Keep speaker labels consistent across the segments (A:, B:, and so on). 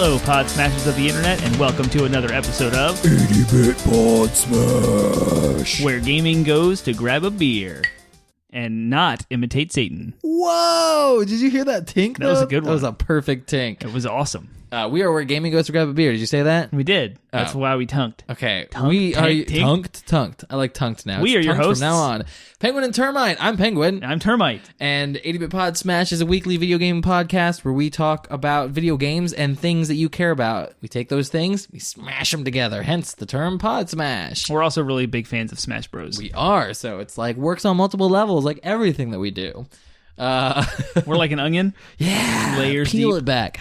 A: Hello, Podsmashers of the Internet, and welcome to another episode of
B: 80-Bit Podsmash,
A: where gaming goes to grab a beer and not imitate Satan.
B: Whoa! Did you hear that tink?
A: That was a good one.
B: That was a perfect tink.
A: It was awesome.
B: We are where gaming goes to grab a beer. Did you say that?
A: We did. That's why we tunked.
B: Okay.
A: Tunked.
B: Tunked. I like tunked now.
A: We are your
B: tunked
A: hosts.
B: from now on. Penguin and Termite. I'm Penguin.
A: I'm Termite.
B: And 80-Bit Podsmash is a weekly video game podcast where we talk about video games and things that you care about. We take those things, we smash them together, hence the term Podsmash.
A: We're also really big fans of Smash Bros.
B: We are, so it's like works on multiple levels, like everything that we do.
A: We're like an onion.
B: Yeah.
A: Layers
B: Peel
A: deep.
B: it back.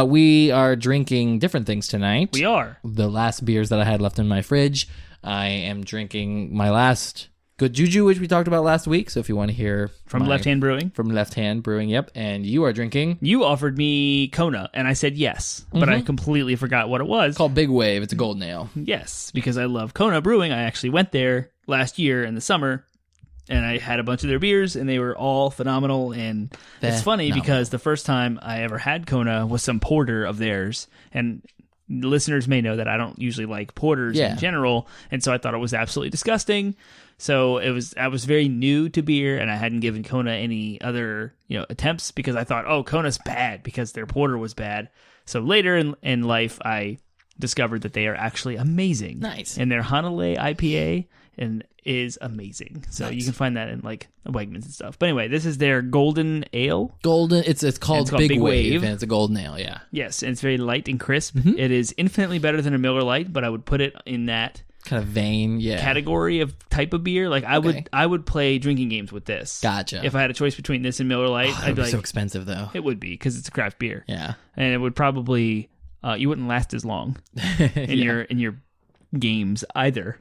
B: We are drinking different things tonight.
A: We are.
B: The last beers that I had left in my fridge. I am drinking my last Good Juju, which we talked about last week. So if you want to hear
A: From Left Hand Brewing.
B: From Left Hand Brewing, yep. And you are drinking?
A: You offered me Kona, and I said yes, but I completely forgot what it was.
B: It's called Big Wave. It's a golden ale.
A: Yes, because I love Kona Brewing. I actually went there last year in the summer, and I had a bunch of their beers, and they were all phenomenal. And it's funny because the first time I ever had Kona was some porter of theirs, and listeners may know that I don't usually like porters in general, and so I thought it was absolutely disgusting. So I was very new to beer, and I hadn't given Kona any other attempts because I thought, oh, Kona's bad because their porter was bad. So later in life, I discovered that they are actually amazing.
B: Nice.
A: And their Hanalei IPA is amazing. So you can find that in like Wegmans and stuff. But anyway, this is their golden ale.
B: Golden. It's called Big Wave, and it's a golden ale. Yeah.
A: Yes, and it's very light and crisp. It is infinitely better than a Miller Lite, but I would put it in that
B: kind of vein,
A: category of type of beer. Like I would play drinking games with this.
B: Gotcha.
A: If I had a choice between this and Miller Lite,
B: It'd be like, so expensive though.
A: It would be because it's a craft beer.
B: Yeah,
A: and it would probably you wouldn't last as long in your games either.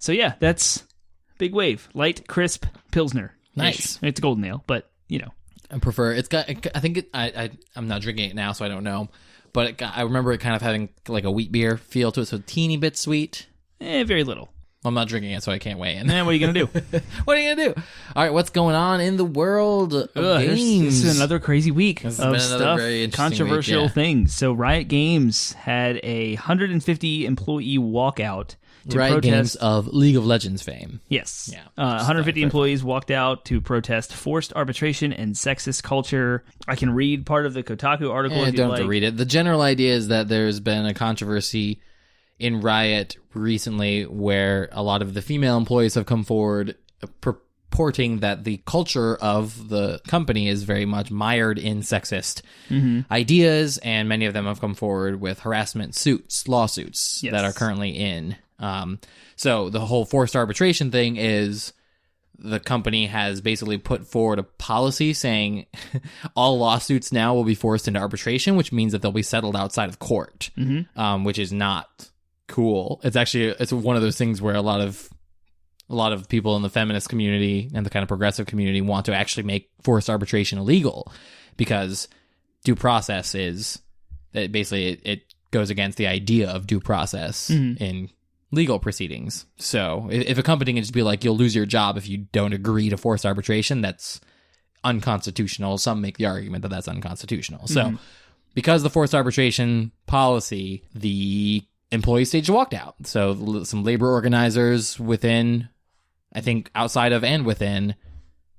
A: So yeah, that's Big Wave, light, crisp Pilsner.
B: Nice.
A: It's a golden ale, but
B: I prefer. It's got. I think I'm not drinking it now, so I don't know. But I remember it kind of having like a wheat beer feel to it, so a teeny bit sweet.
A: Very little.
B: I'm not drinking it, so I can't weigh in.
A: What are you going to do?
B: What are you going to do? All right, what's going on in the world of games?
A: This is another crazy week of stuff,
B: very
A: controversial
B: week,
A: things. So Riot Games had a 150 employee walkout to
B: Riot
A: protest.
B: Games of League of Legends fame.
A: Yes.
B: Yeah.
A: 150 employees walked out to protest forced arbitration and sexist culture. I can read part of the Kotaku article if you'd
B: don't
A: like.
B: have to read it. The general idea is that there's been a controversy in Riot recently where a lot of the female employees have come forward purporting that the culture of the company is very much mired in sexist ideas, and many of them have come forward with harassment lawsuits that are currently in. So the whole forced arbitration thing is the company has basically put forward a policy saying all lawsuits now will be forced into arbitration, which means that they'll be settled outside of court, which is not cool. It's one of those things where a lot of people in the feminist community and the kind of progressive community want to actually make forced arbitration illegal because due process is that basically it goes against the idea of due process in legal proceedings. So if a company can just be like, you'll lose your job if you don't agree to forced arbitration, that's unconstitutional. Some make the argument that that's unconstitutional. So because the forced arbitration policy, the employees staged a walkout. So some labor organizers within, I think outside of and within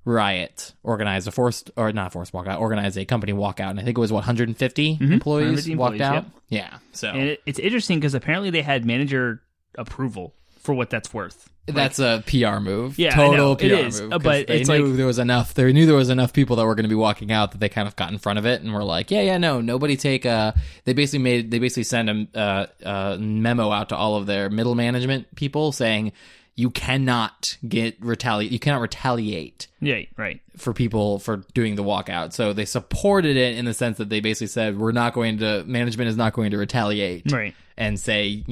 B: Riot organized a organized a company walkout. And I think it was 150 employees walked out. Yep. Yeah. So
A: and it's interesting because apparently they had manager approval for what that's worth.
B: That's a PR move.
A: Yeah,
B: total PR
A: it is,
B: move.
A: but
B: they knew there was enough. They knew there was enough people that were going to be walking out that they kind of got in front of it and were like, nobody take a. They basically sent a memo out to all of their middle management people saying you cannot retaliate.
A: Yeah, right.
B: For people for doing the walkout. So they supported it in the sense that they basically said management is not going to retaliate.
A: Right.
B: And say,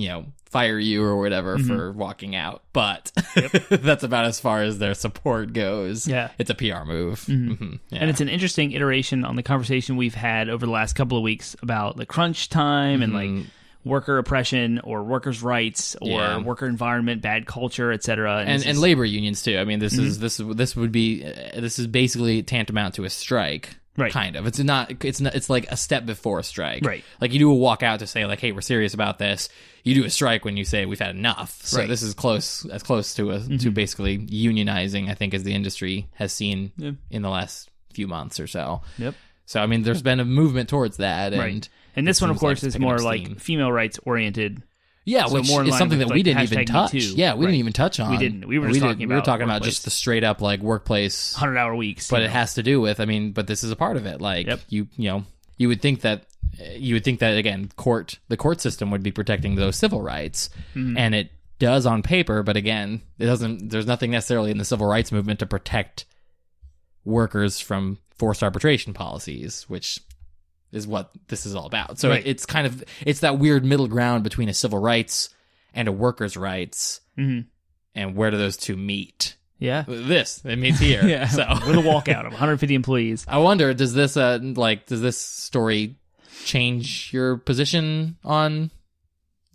B: fire you or whatever for walking out. But that's about as far as their support goes.
A: Yeah.
B: It's a PR move.
A: Yeah. And it's an interesting iteration on the conversation we've had over the last couple of weeks about the crunch time and like worker oppression or workers' rights or worker environment, bad culture, etc.
B: And labor unions too. I mean, this is basically tantamount to a strike.
A: Right.
B: Kind of. It's not. It's like a step before a strike.
A: Right.
B: Like you do a walkout to say like, hey, we're serious about this. You do a strike when you say we've had enough. So this is as close to to basically unionizing, I think, as the industry has seen in the last few months or so.
A: Yep.
B: So I mean, there's been a movement towards that,
A: and this one, of course, is more like female rights oriented.
B: Yeah,
A: so
B: which
A: more
B: is something that we didn't even touch.
A: '22.
B: Yeah, we didn't even touch on.
A: We didn't. We were just talking about.
B: We were talking about just the straight up like workplace
A: 100-hour weeks.
B: But it has to do with. I mean, but this is a part of it. Like you would think that again, the court system would be protecting those civil rights, and it does on paper. But again, it doesn't. There's nothing necessarily in the civil rights movement to protect workers from forced arbitration policies, which is what this is all about. So it's kind of, it's that weird middle ground between a civil rights and a worker's rights. And where do those two meet?
A: Yeah.
B: It meets here.
A: So with a walkout of 150 employees.
B: I wonder, does this story change your position on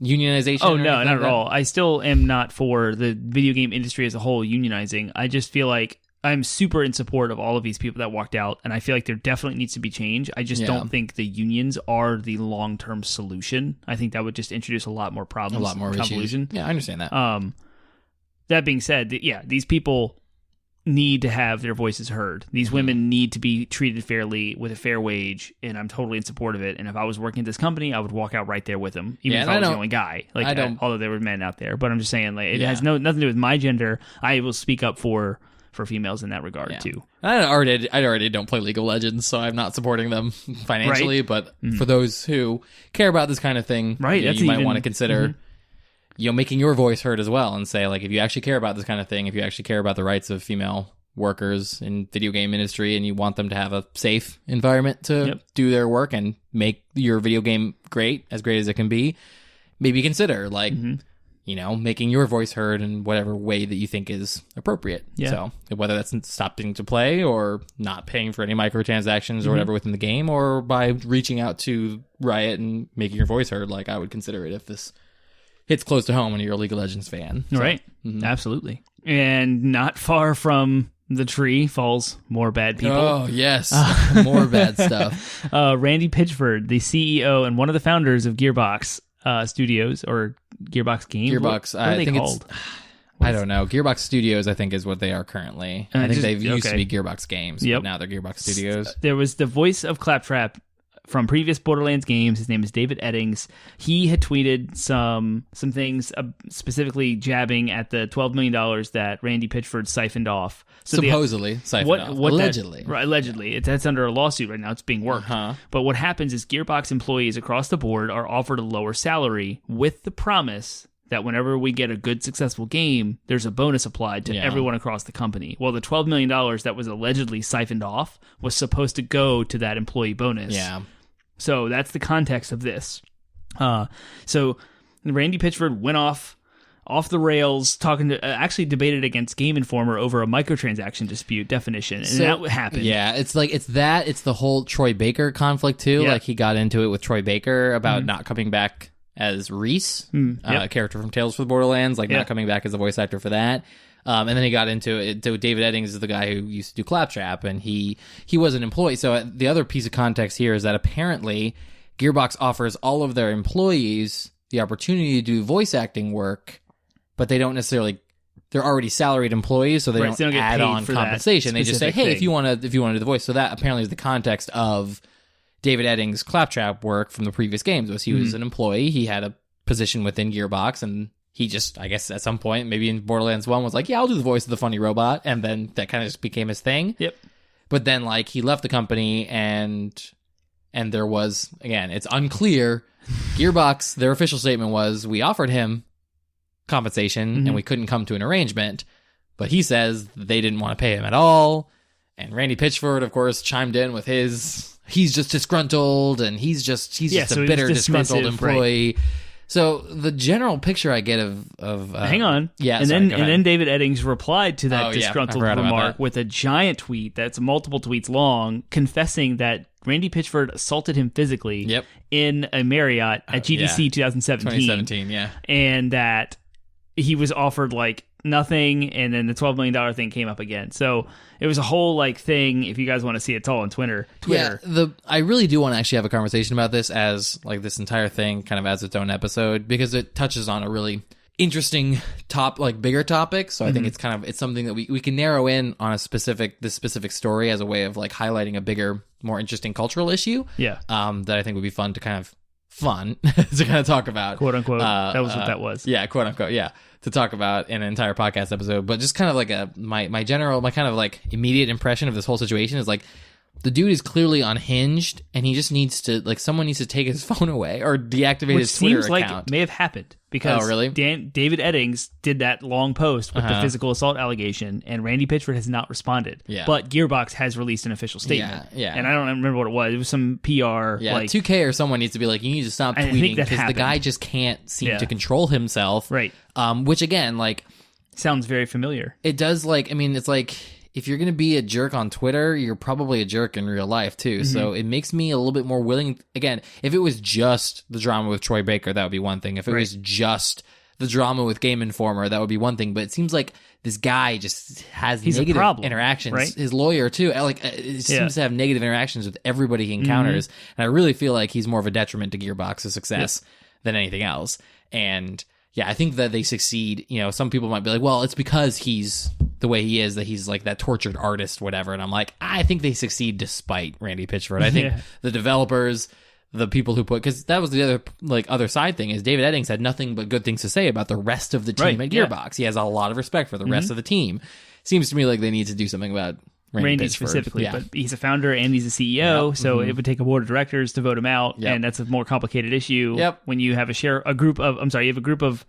B: unionization?
A: Oh, no, not at all. I still am not for the video game industry as a whole unionizing. I just feel like I'm super in support of all of these people that walked out, and I feel like there definitely needs to be change. I just don't think the unions are the long-term solution. I think that would just introduce a lot more problems,
B: a lot more
A: convolution.
B: Issues. Yeah, I understand that.
A: That being said, these people need to have their voices heard. These women need to be treated fairly with a fair wage, and I'm totally in support of it. And if I was working at this company, I would walk out right there with them, even if I was the only guy. Like, although there were men out there, but I'm just saying, like, it has nothing to do with my gender. I will speak up for females in that regard too.
B: I already don't play League of Legends, so I'm not supporting them financially. But for those who care about this kind of thing, you might want to consider, making your voice heard as well, and say, like, if you actually care about this kind of thing, if you actually care about the rights of female workers in video game industry, and you want them to have a safe environment to do their work and make your video game great as it can be, maybe consider making your voice heard in whatever way that you think is appropriate. Yeah. So whether that's stopping to play or not paying for any microtransactions or whatever within the game, or by reaching out to Riot and making your voice heard, like, I would consider it if this hits close to home and you're a League of Legends fan. So,
A: right. Absolutely. And not far from the tree falls more bad people.
B: Oh, yes. More bad stuff.
A: Randy Pitchford, the CEO and one of the founders of Gearbox Studios, or Gearbox Games.
B: Gearbox,
A: what are they called?
B: I don't know. Gearbox Studios, I think, is what they are currently. I think they used to be Gearbox Games, but now they're Gearbox Studios.
A: There was the voice of Claptrap from previous Borderlands games. His name is David Eddings. He had tweeted some things, specifically jabbing at the $12 million that Randy Pitchford siphoned off. So
B: supposedly siphoned off. Allegedly.
A: Allegedly. That's under a lawsuit right now. It's being worked. But what happens is Gearbox employees across the board are offered a lower salary with the promise that whenever we get a good, successful game, there's a bonus applied to everyone across the company. Well, the $12 million that was allegedly siphoned off was supposed to go to that employee bonus.
B: Yeah.
A: So that's the context of this. So Randy Pitchford went off the rails, actually debated against Game Informer over a microtransaction dispute definition, and that happened.
B: Yeah, it's the whole Troy Baker conflict too. Yeah. Like, he got into it with Troy Baker about not coming back as Reese, a character from Tales from the Borderlands, not coming back as a voice actor for that. And then he got into it. So David Eddings is the guy who used to do Claptrap, and he was an employee. So the other piece of context here is that apparently Gearbox offers all of their employees the opportunity to do voice acting work, but they don't necessarily. They're already salaried employees, so they don't add on compensation. They just say, "Hey, if you want to do the voice." So that apparently is the context of David Eddings' Claptrap work from the previous games. Was he was an employee, he had a position within Gearbox, and he just, I guess, at some point, maybe in Borderlands 1, was like, "Yeah, I'll do the voice of the funny robot," and then that kind of just became his thing.
A: Yep.
B: But then, he left the company, and there was, again, it's unclear. Gearbox, their official statement was, we offered him compensation, and we couldn't come to an arrangement, but he says they didn't want to pay him at all. And Randy Pitchford, of course, chimed in with he's just disgruntled, and he's just a bitter, disgruntled employee. Right. So the general picture I get of hang on,
A: and then David Eddings replied to that disgruntled remark with a giant tweet that's multiple tweets long, confessing that Randy Pitchford assaulted him physically in a Marriott at GDC 2017.
B: 2017, yeah,
A: and that he was offered nothing, and then the $12 million thing came up again. So it was a whole like thing. If you guys want to see it, it's all on Twitter.
B: Yeah, I really do want to actually have a conversation about this as like this entire thing kind of as its own episode, because it touches on a really interesting bigger topic. So I think it's something that we can narrow in on this specific story as a way of like highlighting a bigger, more interesting cultural issue.
A: Yeah.
B: That I think would be fun to kind of talk about,
A: quote unquote. That was what that was.
B: Yeah, quote unquote. Yeah, to talk about in an entire podcast episode. But just kind of like my kind of like immediate impression of this whole situation is like, the dude is clearly unhinged, and he just needs to, like, someone needs to take his phone away or deactivate his Twitter account.
A: Which seems like it may have happened because David Eddings did that long post with the physical assault allegation, and Randy Pitchford has not responded. Yeah. But Gearbox has released an official statement. Yeah. And I don't remember what it was. It was some PR.
B: Yeah, like 2K or someone needs to be like, you need to stop tweeting because the guy just can't seem to control himself.
A: Right.
B: Which, again, like...
A: sounds very familiar.
B: It does, like, I mean, it's like... if you're going to be a jerk on Twitter, you're probably a jerk in real life, too. Mm-hmm. So it makes me a little bit more willing. Again, if it was just the drama with Troy Baker, that would be one thing. If it was just the drama with Game Informer, that would be one thing. But it seems like this guy just has negative interactions. Right? His lawyer, too. Seems to have negative interactions with everybody he encounters. Mm-hmm. And I really feel like he's more of a detriment to Gearbox's success than anything else. And... yeah, I think that they succeed. You know, some people might be like, well, it's because he's the way he is, that he's like that tortured artist, whatever. And I'm like, I think they succeed despite Randy Pitchford. I think the developers, the people who because that was the other side thing is David Eddings had nothing but good things to say about the rest of the team at Gearbox. He has a lot of respect for the rest of the team. Seems to me like they need to do something about Randy
A: specifically, but he's a founder and he's a CEO, so it would take a board of directors to vote him out, and that's a more complicated issue. When you have a group of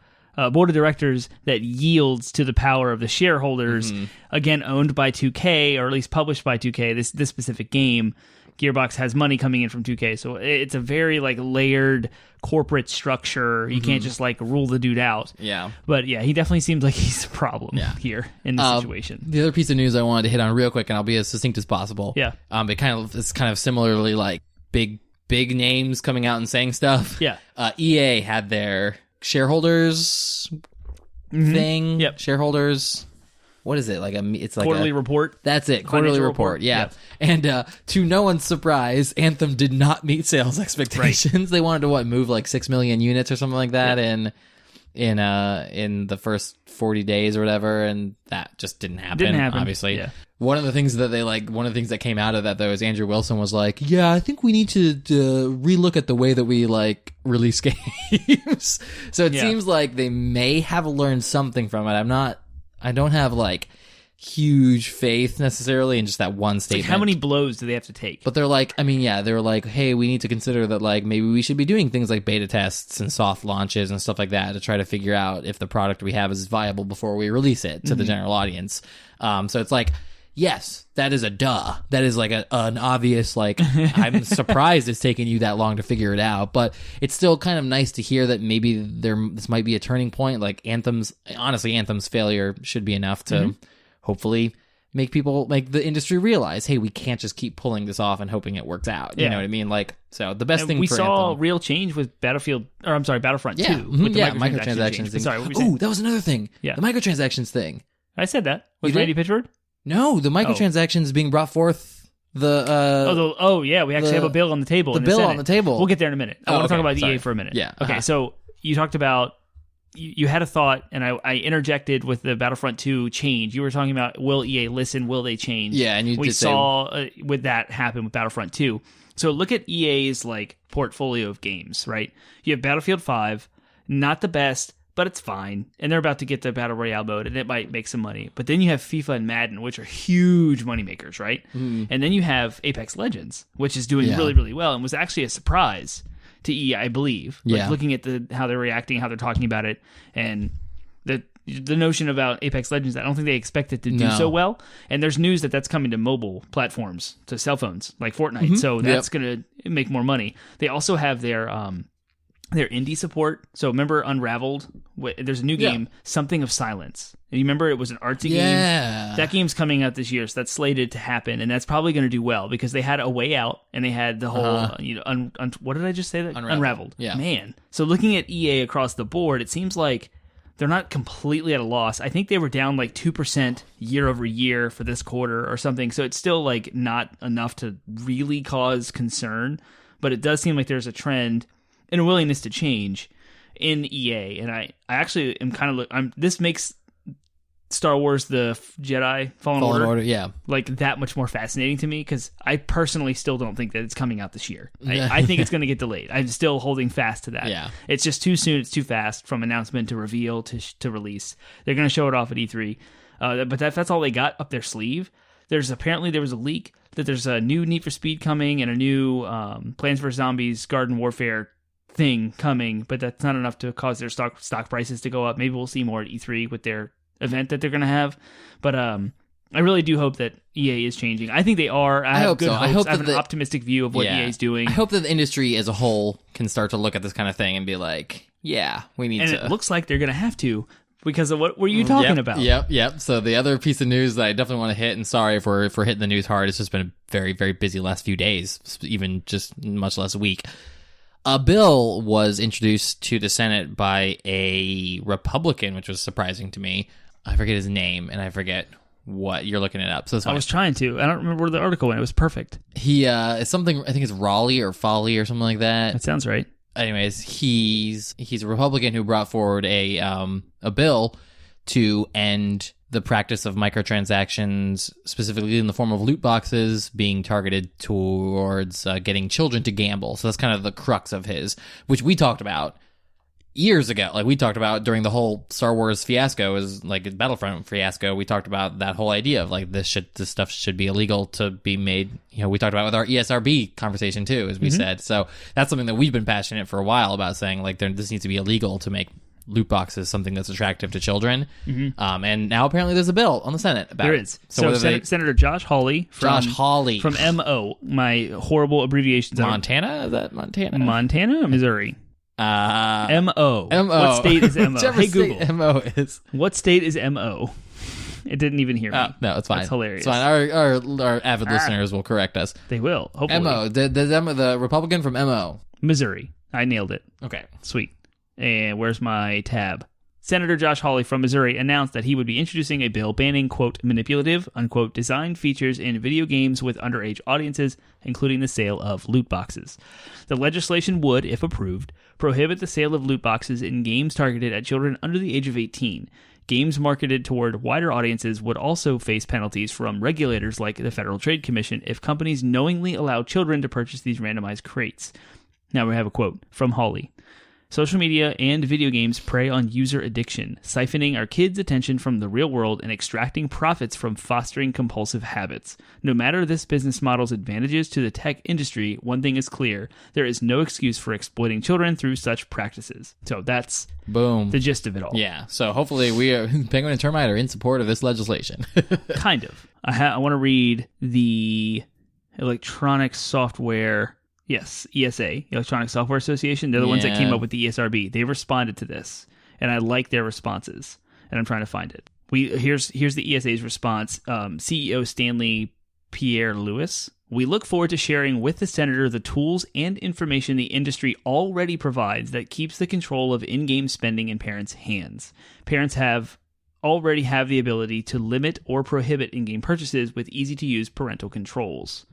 A: board of directors that yields to the power of the shareholders, again owned by 2K or at least published by 2K. This specific game, Gearbox has money coming in from 2K, so it's a very like layered corporate structure. You can't just like rule the dude out. Yeah. But yeah, he definitely seems like he's a problem here in this situation.
B: The other piece of news I wanted to hit on real quick, and I'll be as succinct as possible. Yeah. It's kind of similarly like big names coming out and saying stuff. Yeah. EA had their shareholders thing. Yep. Shareholders. What is it? It's like
A: quarterly report.
B: That's it. Quarterly report. Yeah. Yep. And to no one's surprise, Anthem did not meet sales expectations. Right. They wanted to move like 6 million units or something like that in the first 40 days or whatever, and that just didn't happen. Obviously. Yeah. One of the things that came out of that though is Andrew Wilson was like, "Yeah, I think we need to relook at the way that we like release games." So it seems like they may have learned something from it. I don't have like huge faith necessarily in just that one statement.
A: Like how many blows do they have to take?
B: But they're like, they were like, hey, we need to consider that like maybe we should be doing things like beta tests and soft launches and stuff like that to try to figure out if the product we have is viable before we release it to the general audience. So it's like, yes, that is a duh. That is like an obvious, like, I'm surprised it's taken you that long to figure it out. But it's still kind of nice to hear that maybe this might be a turning point. Like Anthem's failure should be enough to hopefully make the industry realize, hey, we can't just keep pulling this off and hoping it works out. You know what I mean? Like, so the best thing
A: we
B: for
A: saw
B: Anthem,
A: real change with Battlefront 2. With the
B: microtransactions.
A: Sorry, what were you saying?
B: That was another thing. Yeah. The microtransactions thing.
A: I said that. Was Randy Pitchford?
B: No, the microtransactions being brought forth. We actually
A: have a bill on the table.
B: On the table.
A: We'll get there in a minute. I want to talk about EA for a minute.
B: Yeah.
A: Okay, so you talked about you had a thought, and I interjected with the Battlefront 2 change. You were talking about will EA listen? Will they change?
B: Yeah, and we
A: saw with that happen with Battlefront 2. So look at EA's like portfolio of games, right? You have Battlefield 5, not the best, but it's fine. And they're about to get the Battle Royale mode, and it might make some money. But then you have FIFA and Madden, which are huge moneymakers, right? And then you have Apex Legends, which is doing really, really well and was actually a surprise to EA, I believe. Like looking at how they're reacting, how they're talking about it, and the notion about Apex Legends, I don't think they expect it to do so well. And there's news that's coming to mobile platforms, to cell phones, like Fortnite. So that's going to make more money. They also have their indie support. So remember Unraveled? There's a new game, Something of Silence. And you remember it was an artsy game? That game's coming out this year, so that's slated to happen, and that's probably going to do well because they had A Way Out, and they had the whole, what did I just say? Unraveled.
B: Yeah.
A: Man. So looking at EA across the board, it seems like they're not completely at a loss. I think they were down like 2% year over year for this quarter or something. So it's still like not enough to really cause concern, but it does seem like there's a trend and a willingness to change in EA. And I actually am kind of this makes Star Wars The Jedi Fallen Order,
B: yeah,
A: like that much more fascinating to me, because I personally still don't think that it's coming out this year. I think it's going to get delayed. I'm still holding fast to that.
B: Yeah.
A: It's just too soon. It's too fast from announcement to reveal to release. They're going to show it off at E3, but that's all they got up their sleeve. There was a leak that there's a new Need for Speed coming and a new Plants vs. Zombies Garden Warfare thing coming, but that's not enough to cause their stock prices to go up. Maybe we'll see more at E3 with their event that they're going to have, but I really do hope that EA is changing. I think they are. I have good hopes. I have an optimistic view of what EA is doing.
B: I hope that the industry as a whole can start to look at this kind of thing and be like, yeah, we need to.
A: And it looks like they're going to have to, because of what were you talking about?
B: Yep. So the other piece of news that I definitely want to hit, and sorry if we're hitting the news hard, it's just been a very, very busy last few days, even just much less a week. A bill was introduced to the Senate by a Republican, which was surprising to me. I forget his name, and I forget what you're looking it up. So it's fine.
A: I was trying to. I don't remember where the article went. It was perfect.
B: He it's something. I think it's Raleigh or Folly or something like that.
A: That sounds right.
B: Anyways, he's a Republican who brought forward a bill to end the practice of microtransactions, specifically in the form of loot boxes, being targeted towards getting children to gamble. So that's kind of the crux of his, which we talked about years ago. Like, we talked about during the whole Star Wars fiasco, is like Battlefront fiasco. We talked about that whole idea of like this stuff should be illegal to be made. You know, we talked about with our ESRB conversation too, as we said. So that's something that we've been passionate for a while about, saying like this needs to be illegal to make loot boxes something that's attractive to children. And now apparently there's a bill on the Senate about
A: there is. So Senator Josh Hawley from MO, my horrible abbreviations.
B: Montana? Is that Montana?
A: Montana or Missouri? MO. What state is MO? Hey Google.
B: MO is.
A: What state is MO? It didn't even hear me.
B: No, it's fine.
A: That's hilarious.
B: It's fine. Our avid listeners will correct us.
A: They will, hopefully.
B: MO. The Republican from MO.
A: Missouri. I nailed it.
B: Okay.
A: Sweet. And where's my tab? Senator Josh Hawley from Missouri announced that he would be introducing a bill banning, quote, manipulative, unquote, design features in video games with underage audiences, including the sale of loot boxes. The legislation would, if approved, prohibit the sale of loot boxes in games targeted at children under the age of 18. Games marketed toward wider audiences would also face penalties from regulators like the Federal Trade Commission if companies knowingly allow children to purchase these randomized crates. Now we have a quote from Hawley. Social media and video games prey on user addiction, siphoning our kids' attention from the real world and extracting profits from fostering compulsive habits. No matter this business model's advantages to the tech industry, one thing is clear. There is no excuse for exploiting children through such practices. So that's the gist of it all.
B: Yeah, so hopefully Penguin and Termite are in support of this legislation.
A: Kind of. I want to read the electronic software... Yes, ESA, Electronic Software Association. They're the ones that came up with the ESRB. They responded to this, and I like their responses, and I'm trying to find it. Here's the ESA's response. CEO Stanley Pierre-Louis. We look forward to sharing with the Senator the tools and information the industry already provides that keeps the control of in-game spending in parents' hands. Parents already have the ability to limit or prohibit in-game purchases with easy-to-use parental controls.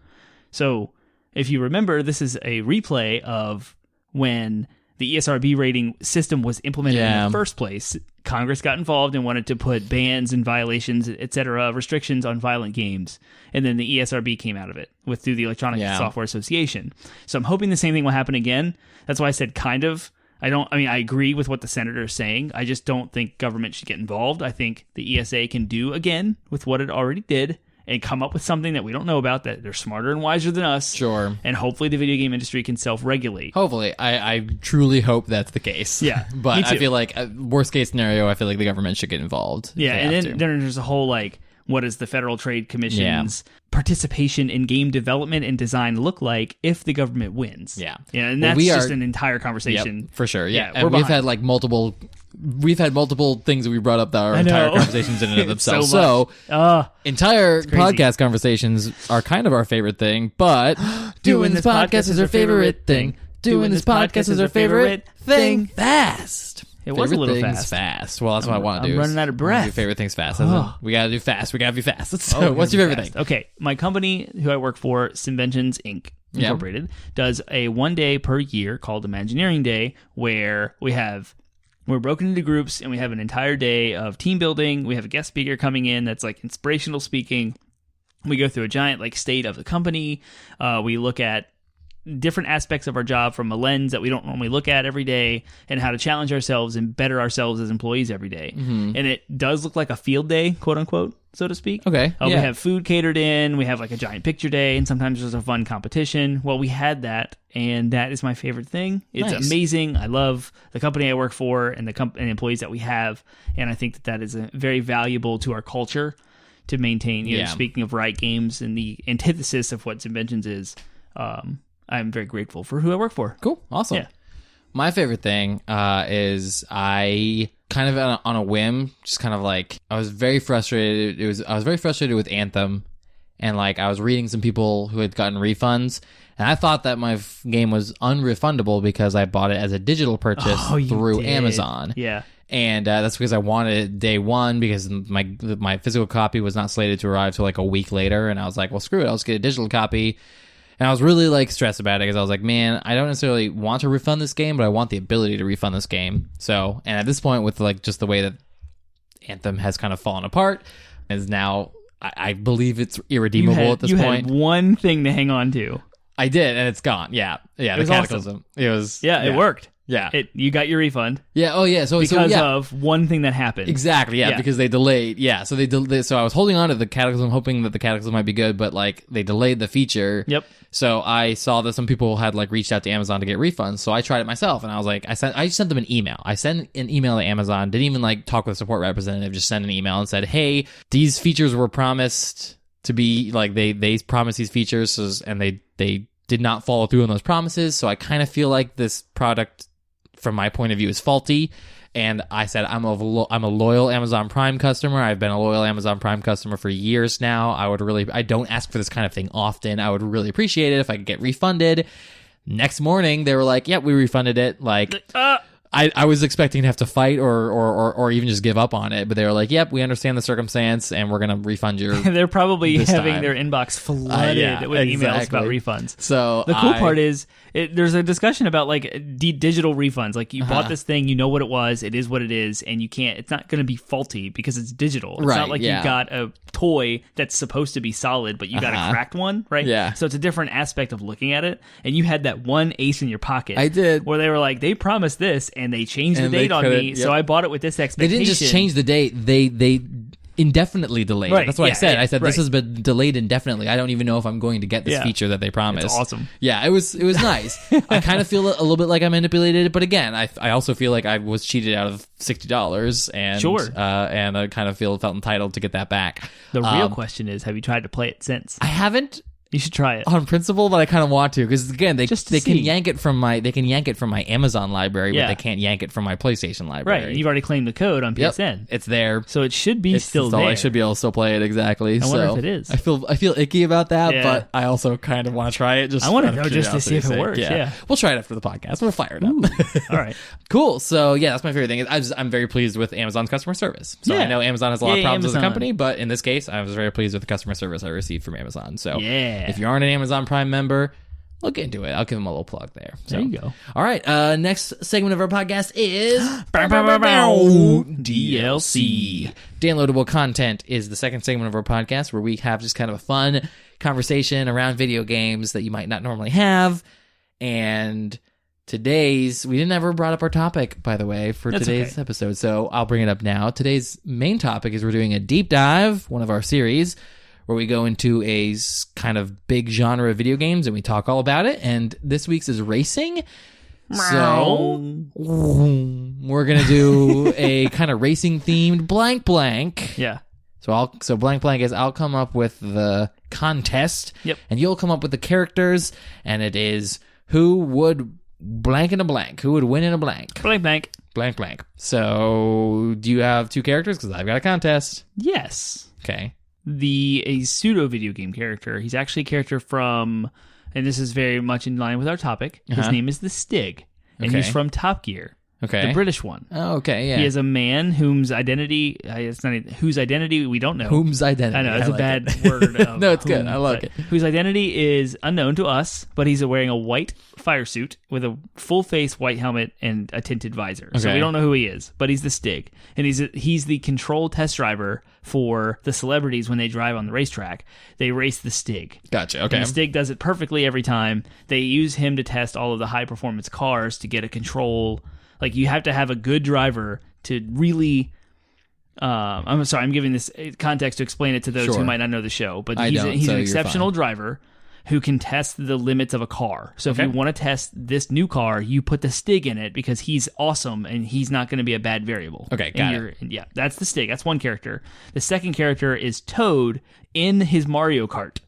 A: So... if you remember, this is a replay of when the ESRB rating system was implemented in the first place. Congress got involved and wanted to put bans and violations, etc., restrictions on violent games. And then the ESRB came out of it through the Electronic Software Association. So I'm hoping the same thing will happen again. That's why I said kind of. I agree with what the senator is saying. I just don't think government should get involved. I think the ESA can do again with what it already did, and come up with something that we don't know about, that they're smarter and wiser than us.
B: Sure.
A: And hopefully the video game industry can self-regulate.
B: Hopefully. I truly hope that's the case.
A: Yeah.
B: But I feel like, worst case scenario, I feel like the government should get involved.
A: Yeah, and then there's a whole, what does the Federal Trade Commission's participation in game development and design look like if the government wins?
B: Yeah.
A: Yeah, and that's just an entire conversation.
B: Yep, for sure, yeah.
A: And
B: we've had multiple things that we brought up that are entire conversations in and of themselves. So entire podcast conversations are kind of our favorite thing, but doing this podcast is our favorite thing. Doing this podcast is our favorite thing. Fast.
A: It was a little
B: things
A: fast.
B: Well, that's what I want to do.
A: I'm running out of breath.
B: Do favorite things fast. We got to do fast. We got to be fast. So,
A: Oh,
B: what's your favorite thing?
A: Okay, my company, who I work for, Simventions Inc. Incorporated, does a 1 day per year called Imagineering Day, where we're broken into groups and we have an entire day of team building. We have a guest speaker coming in that's like inspirational speaking. We go through a giant like state of the company. We look at different aspects of our job from a lens that we don't normally look at every day, and how to challenge ourselves and better ourselves as employees every day. And it does look like a field day, quote unquote, so to speak.
B: Okay.
A: We have food catered in. We have like a giant picture day, and sometimes there's a fun competition. Well, we had that, and that is my favorite thing. It's amazing. I love the company I work for and the and employees that we have, and I think that is very valuable to our culture to maintain. You know, speaking of Riot Games and the antithesis of what Inventions is, I'm very grateful for who I work for.
B: Cool. Awesome.
A: Yeah.
B: My favorite thing is I kind of on a whim, just kind of like, I was very frustrated. I was very frustrated with Anthem, and like I was reading some people who had gotten refunds, and I thought that my game was unrefundable because I bought it as a digital purchase through Amazon.
A: Yeah.
B: And that's because I wanted it day one, because my physical copy was not slated to arrive till like a week later, and I was like, well, screw it, I'll just get a digital copy. And I was really like stressed about it because I was like, man, I don't necessarily want to refund this game, but I want the ability to refund this game. So, and at this point, with like just the way that Anthem has kind of fallen apart, is now I believe it's irredeemable at this point.
A: You had one thing to hang on to.
B: I did, and it's gone. Yeah, the Cataclysm.
A: Awesome.
B: It was.
A: Yeah, it worked.
B: Yeah,
A: you got your refund.
B: Yeah. Oh, yeah. So
A: because of one thing that happened.
B: Exactly. Yeah, because they delayed. Yeah. So So I was holding on to the Cataclysm, hoping that the Cataclysm might be good, but like they delayed the feature.
A: Yep.
B: So I saw that some people had like reached out to Amazon to get refunds. So I tried it myself, and I was like, I sent them an email. I sent an email to Amazon. Didn't even like talk with a support representative. Just sent an email and said, hey, these features were promised to be like they promised these features, and they did not follow through on those promises. So I kind of feel like this product, from my point of view, is faulty. And I said, I'm a loyal Amazon Prime customer. I've been a loyal Amazon Prime customer for years now. I don't ask for this kind of thing often. I would really appreciate it if I could get refunded. Next morning, they were like, yep, we refunded it. Like, I was expecting to have to fight or even just give up on it, but they were like, yep, we understand the circumstance, and we're going to refund your
A: They're probably having their inbox flooded with emails about refunds.
B: So
A: the cool part is, there's a discussion about like digital refunds. Like you bought this thing, you know what it was, it is what it is, and it's not going to be faulty because it's digital. It's not like you got a toy that's supposed to be solid, but you got a cracked one, right?
B: Yeah.
A: So it's a different aspect of looking at it, and you had that one ace in your pocket.
B: I did.
A: Where they were like, they promised this, and they changed the date on me, so I bought it with this expectation.
B: They didn't just change the date, they indefinitely delayed. Right. That's what I said. I said, this has been delayed indefinitely. I don't even know if I'm going to get this feature that they promised.
A: It's awesome.
B: Yeah, it was nice. I kind of feel a little bit like I manipulated it, but again, I also feel like I was cheated out of $60, and and I kind of felt entitled to get that back.
A: The real question is, have you tried to play it since?
B: I haven't.
A: You should try it
B: on principle, but I kind of want to, because again, they can yank it from my Amazon library, but they can't yank it from my PlayStation library.
A: Right, you've already claimed the code on PSN.
B: Yep, it's there,
A: so it should be still there.
B: I should be able to still play it. Exactly.
A: I wonder if it is.
B: I feel icky about that, but I also kind of want to try it.
A: I want to know just to see if it works. Yeah,
B: we'll try it after the podcast. We'll fire it up.
A: All right,
B: cool. So yeah, that's my favorite thing. I'm very pleased with Amazon's customer service. So I know Amazon has a lot of problems as a company, but in this case, I was very pleased with the customer service I received from Amazon. So if you aren't an Amazon Prime member, look into it. I'll give them a little plug there. So,
A: there you go.
B: All right. Next segment of our podcast is
A: DLC.
B: Downloadable content is the second segment of our podcast, where we have just kind of a fun conversation around video games that you might not normally have. And we never brought up our topic, by the way, for today's episode. So I'll bring it up now. Today's main topic is we're doing a deep dive, one of our series, where we go into a kind of big genre of video games and we talk all about it. And this week's is racing. So we're going to do a kind of racing themed blank.
A: Yeah.
B: So blank is I'll come up with the contest.
A: Yep.
B: And you'll come up with the characters. And it is who would blank in a blank. Who would win in a blank. Blank. So do you have two characters? Because I've got a contest.
A: Yes.
B: Okay.
A: A pseudo video game character. He's actually a character from, and this is very much in line with our topic. His name is the Stig, and he's from Top Gear.
B: Okay.
A: The British one.
B: Oh, okay, yeah.
A: He is a man whose identity we don't know.
B: Whom's identity?
A: I know, it's
B: like
A: a bad
B: it.
A: word. Of
B: No, it's good. I like it.
A: Whose identity is unknown to us, but he's wearing a white fire suit with a full face white helmet and a tinted visor. So
B: Okay.
A: we don't know who he is, but he's the Stig. And he's the control test driver for the celebrities when they drive on the racetrack. They race the Stig.
B: Gotcha, okay.
A: And the Stig does it perfectly every time. They use him to test all of the high performance cars to get a control. Like, you have to have a good driver to really... I'm sorry, I'm giving this context to explain it to those who might not know the show. But he's an exceptional driver who can test the limits of a car. So if you want to test this new car, you put the Stig in it because he's awesome and he's not going to be a bad variable.
B: Okay, got it.
A: Yeah, that's the Stig. That's one character. The second character is Toad in his Mario Kart.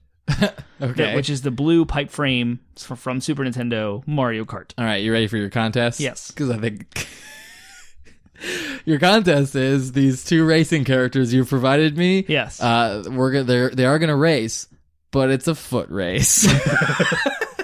B: Okay.
A: Which is the blue pipe frame from Super Nintendo Mario Kart.
B: All right, you ready for your contest?
A: Yes.
B: Because I think your contest is these two racing characters you provided me.
A: Yes.
B: They are gonna race, but it's a foot race.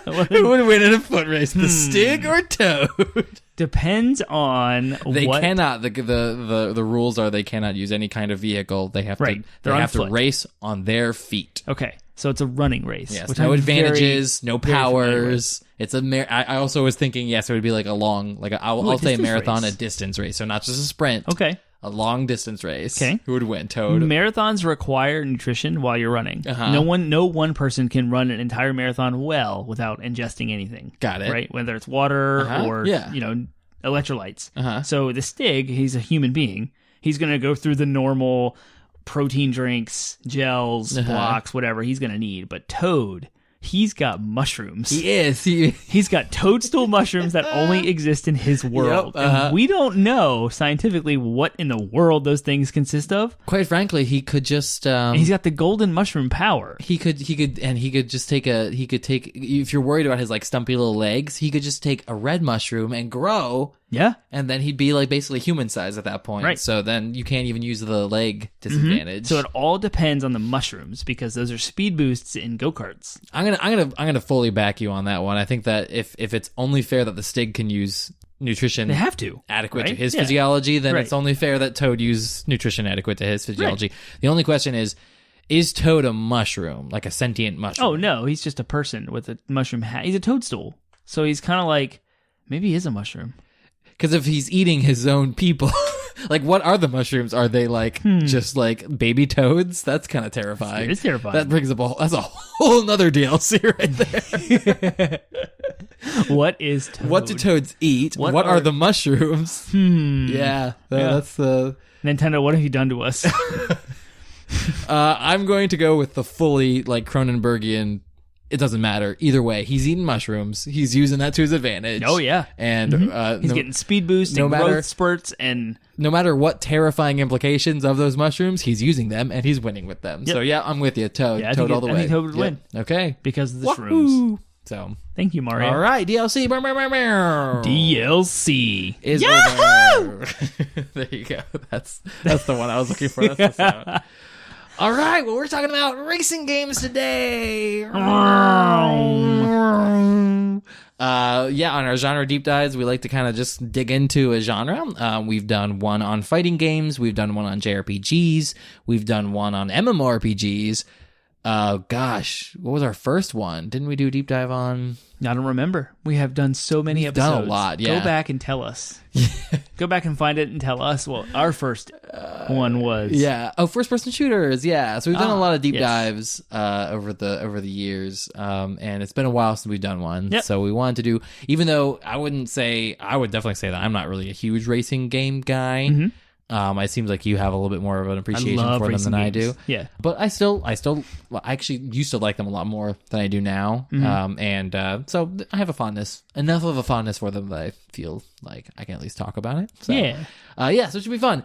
B: Who would win in a foot race, the Stig or Toad?
A: Depends on
B: They
A: what...
B: cannot. The rules are they cannot use any kind of vehicle. They have to.
A: They're
B: They
A: on
B: have to
A: foot.
B: race on their feet.
A: Okay, so it's a running race.
B: Yes,
A: which
B: no
A: I'm
B: advantages, no
A: very familiar with.
B: powers. It's a. I also was thinking, yes, it would be like a long, I'll say a
A: distance
B: marathon,
A: race.
B: a distance race, so not just a sprint.
A: Okay.
B: A long distance race.
A: Okay.
B: Who would win? Toad.
A: Marathons require nutrition while you're running.
B: Uh-huh.
A: No one person can run an entire marathon well without ingesting anything.
B: Got it.
A: Right? Whether it's water or
B: Yeah.
A: electrolytes.
B: Uh-huh.
A: So the Stig, he's a human being. He's going to go through the normal protein drinks, gels, blocks, whatever he's going to need. But Toad, he's got mushrooms.
B: He is.
A: He's got toadstool mushrooms that only exist in his world. And we don't know scientifically what in the world those things consist of.
B: Quite frankly, he could just.
A: And he's got the golden mushroom power.
B: He could just take if you're worried about his stumpy little legs, he could just take a red mushroom and grow.
A: Yeah.
B: And then he'd be basically human size at that point.
A: Right.
B: So then you can't even use the leg disadvantage.
A: So it all depends on the mushrooms because those are speed boosts in go-karts.
B: I'm gonna fully back you on that one. I think that if it's only fair that the Stig can use nutrition
A: They have to.
B: adequate to
A: right?
B: his
A: Yeah.
B: physiology, then
A: Right.
B: it's only fair that Toad use nutrition adequate to his physiology. The only question is Toad a mushroom, like a sentient mushroom?
A: Oh, no. He's just a person with a mushroom hat. He's a toadstool. So he's kind of like, maybe he is a mushroom.
B: Because if he's eating his own people, what are the mushrooms? Are they just baby toads? That's kind of terrifying.
A: It is terrifying.
B: That brings up that's a whole nother DLC right there.
A: What is Toad?
B: What do toads eat? What are the mushrooms? Yeah, that's the...
A: Nintendo, what have you done to us?
B: I'm going to go with the fully Cronenbergian. It doesn't matter either way. He's eating mushrooms. He's using that to his advantage.
A: Oh yeah,
B: and
A: he's getting speed boosts and growth spurts, and
B: no matter what terrifying implications of those mushrooms, he's using them and he's winning with them.
A: Yep.
B: So yeah, I'm with you. Toad all the way.
A: I think Toad would win.
B: Okay,
A: because of the shrooms.
B: So
A: thank you, Mario.
B: All right, DLC.
A: DLC
B: is over. There you go. That's the one I was looking for. That's the sound. All right, well, we're talking about racing games today. On our genre deep dives, we like to kind of just dig into a genre. We've done one on fighting games. We've done one on JRPGs. We've done one on MMORPGs. Gosh, what was our first one? Didn't we do a deep dive on?
A: I don't remember. We have done so many episodes.
B: Done a lot, yeah.
A: Go back and tell us. Go back and find it and tell us what our first one was.
B: Yeah. Oh, first person shooters. Yeah. So we've done a lot of deep dives over the years. And it's been a while since we've done one.
A: Yep.
B: So we wanted to do, even though I would definitely say that I'm not really a huge racing game guy. Mm-hmm. It seems like you have a little bit more of an appreciation for them than I do.
A: Yeah.
B: But I actually used to like them a lot more than I do now. Mm-hmm. So I have enough of a fondness for them that I feel like I can at least talk about it. So, so it should be fun.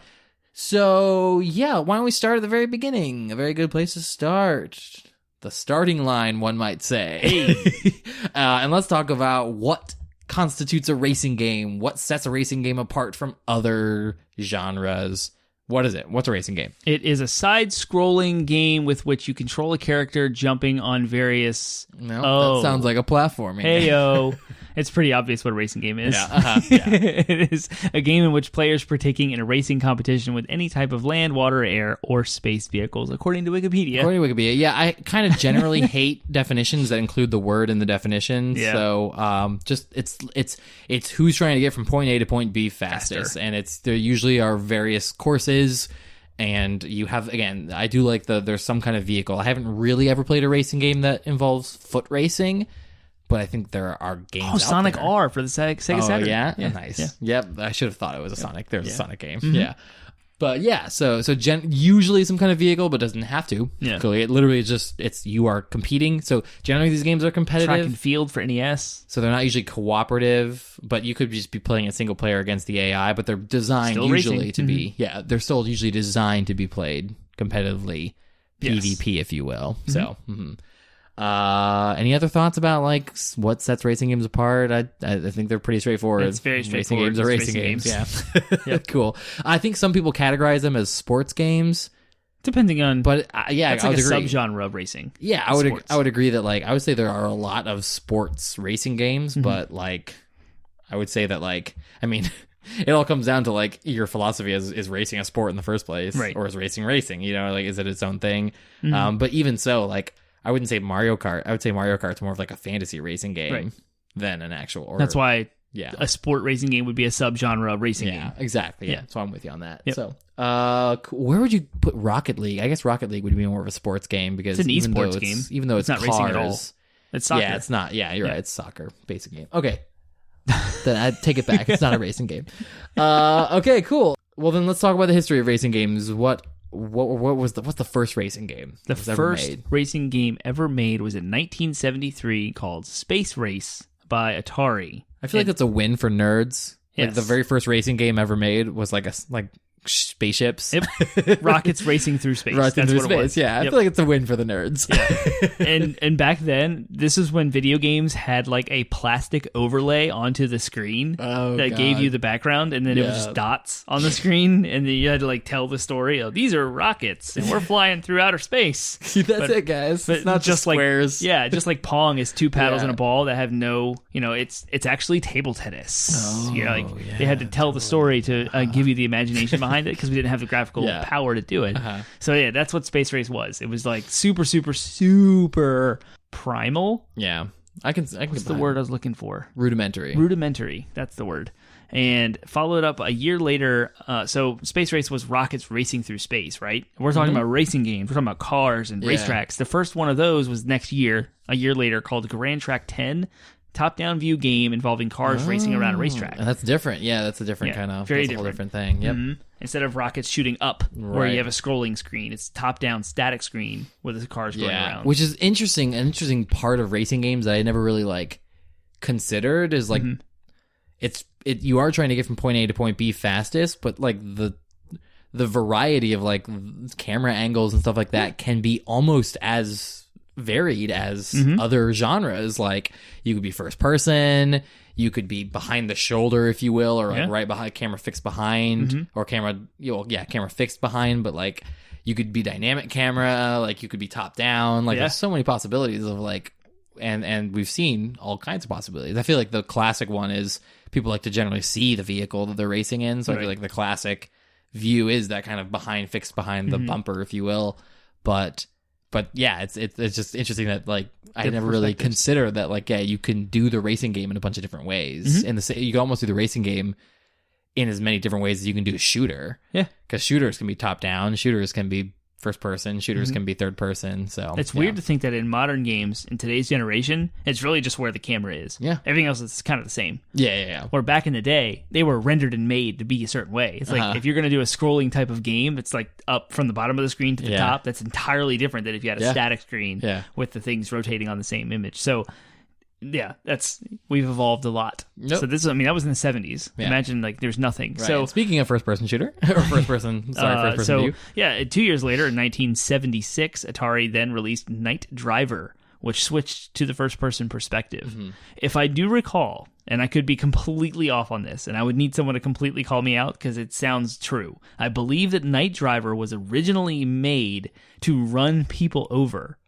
B: So, why don't we start at the very beginning? A very good place to start. The starting line, one might say.
A: Hey.
B: And let's talk about what constitutes a racing game. What sets a racing game apart from other genres? What is it? What's a racing game?
A: It is a side-scrolling game with which you control a character jumping on various...
B: No, that sounds like a platforming game.
A: Heyo. It's pretty obvious what a racing game is.
B: Yeah.
A: It is a game in which players partaking in a racing competition with any type of land, water, air, or space vehicles, according to Wikipedia.
B: According to Wikipedia, yeah, I kind of generally hate definitions that include the word in the definition.
A: Yeah.
B: So, just it's who's trying to get from point A to point B fastest, and there usually are various courses. And you have, again, I do like there's some kind of vehicle. I haven't really ever played a racing game that involves foot racing, but I think there are games out
A: Sonic
B: there.
A: R for the Sega Saturn.
B: Yeah?
A: Yeah.
B: Nice.
A: Yeah.
B: Yep, I should have thought it was a Sonic. There's a Sonic game.
A: Mm-hmm.
B: Yeah. But yeah, so usually some kind of vehicle, but doesn't have to.
A: Yeah.
B: Clearly, it literally is just, you are competing. So generally these games are competitive.
A: Track and Field for NES.
B: So they're not usually cooperative, but you could just be playing a single player against the AI, but they're designed
A: Still
B: usually
A: racing.
B: to be, they're still usually designed to be played competitively,
A: Yes.
B: PvP, if you will. So, any other thoughts about like what sets racing games apart? I think they're pretty straightforward.
A: It's very straightforward.
B: Racing games are
A: It's
B: racing
A: racing
B: games. Yeah. Cool. I think some people categorize them as sports games.
A: Depending on,
B: But yeah,
A: that's
B: I
A: like
B: would
A: a
B: agree.
A: subgenre of racing.
B: Yeah,
A: Sports.
B: I would agree that like I would say there are a lot of sports racing games, but like I would say that like I mean it all comes down to like your philosophy is racing a sport in the first place,
A: Right.
B: or is racing, you know, like is it its own thing? But even so, like I wouldn't say Mario Kart. I would say Mario Kart's more of like a fantasy racing game
A: Right.
B: than an actual. Or,
A: That's why
B: yeah.
A: a sport racing game would be a subgenre of racing
B: Yeah,
A: game.
B: exactly. Yeah.
A: Yeah.
B: So I'm with you on that.
A: Yep.
B: So, cool. Where would you put Rocket League? I guess Rocket League would be more of a sports game because
A: It's an
B: even though
A: esports game.
B: Even though it's
A: It's not
B: cars,
A: racing at all. It's soccer.
B: Yeah, it's not. Yeah, you're right. It's soccer, basic game. Okay, then I take it back. It's not a racing game. Okay, cool. Well, then let's talk about the history of racing games. What's the first racing game?
A: The
B: that was ever
A: first
B: made?
A: racing game ever made was in 1973 called Space Race by Atari.
B: I feel like that's a win for nerds. Like
A: Yes.
B: the very first racing game ever made was like spaceships.
A: Yep. Rockets racing through space.
B: Racing
A: That's
B: through
A: what it was.
B: space. Yeah, I
A: Yep.
B: feel like it's a win for the nerds.
A: and back then, this is when video games had like a plastic overlay onto the screen that gave you the background, and then it was
B: Yeah.
A: just dots on the screen, and then you had to like tell the story. Oh, these are rockets, and we're flying through outer space.
B: That's it, guys.
A: But
B: It's not just squares.
A: Like just like Pong is two paddles
B: Yeah.
A: and a ball that have no, it's actually table tennis. They had to tell the story to give you the imagination behind it because we didn't have the graphical
B: Yeah.
A: power to do it. So yeah, that's what Space Race was. It was like super, super, super primal.
B: Yeah. I can
A: What's the word I was looking for?
B: Rudimentary.
A: Rudimentary. That's the word. And followed up a year later. So Space Race was rockets racing through space, right? We're talking about racing games. We're talking about cars and racetracks. The first one of those was next year, a year later, called Grand Track 10. Top-down view game involving cars racing around a racetrack.
B: And that's different. Yeah, that's a different kind of
A: very
B: that's a whole
A: different.
B: different thing. Yep.
A: Mhm. Instead of rockets shooting up, where
B: Right.
A: you have a scrolling screen, it's top-down static screen with the cars going around.
B: Which is interesting. An interesting part of racing games that I never really like considered is like you are trying to get from point A to point B fastest, but like the variety of like camera angles and stuff like that can be almost as varied as other genres. Like you could be first person, you could be behind the shoulder, if you will, or like right behind, camera fixed behind, or camera fixed behind, but like you could be dynamic camera, like you could be top down. Like there's so many possibilities of like, and we've seen all kinds of possibilities. I feel like the classic one is people like to generally see the vehicle that they're racing in. So I feel like the classic view is that kind of fixed behind the bumper, if you will. But yeah, it's just interesting that like I never really considered that like you can do the racing game in a bunch of different ways. And you can almost do the racing game in as many different ways as you can do a shooter. Yeah, because shooters can be top down, shooters can be first person, shooters can be third person. So
A: it's weird to think that in modern games in today's generation, it's really just where the camera is.
B: Yeah,
A: everything else is kind of the same.
B: Yeah.
A: Or back in the day, they were rendered and made to be a certain way. It's like if you're going to do a scrolling type of game, it's like up from the bottom of the screen to the top. That's entirely different than if you had a static screen with the things rotating on the same image. So yeah, we've evolved a lot.
B: Nope.
A: So that was in the 70s. Imagine like there's nothing.
B: Right.
A: So
B: and speaking of first person shooter or first person view.
A: Yeah, 2 years later in 1976, Atari then released Night Driver, which switched to the first person perspective. If I do recall, and I could be completely off on this, and I would need someone to completely call me out because it sounds true. I believe that Night Driver was originally made to run people over.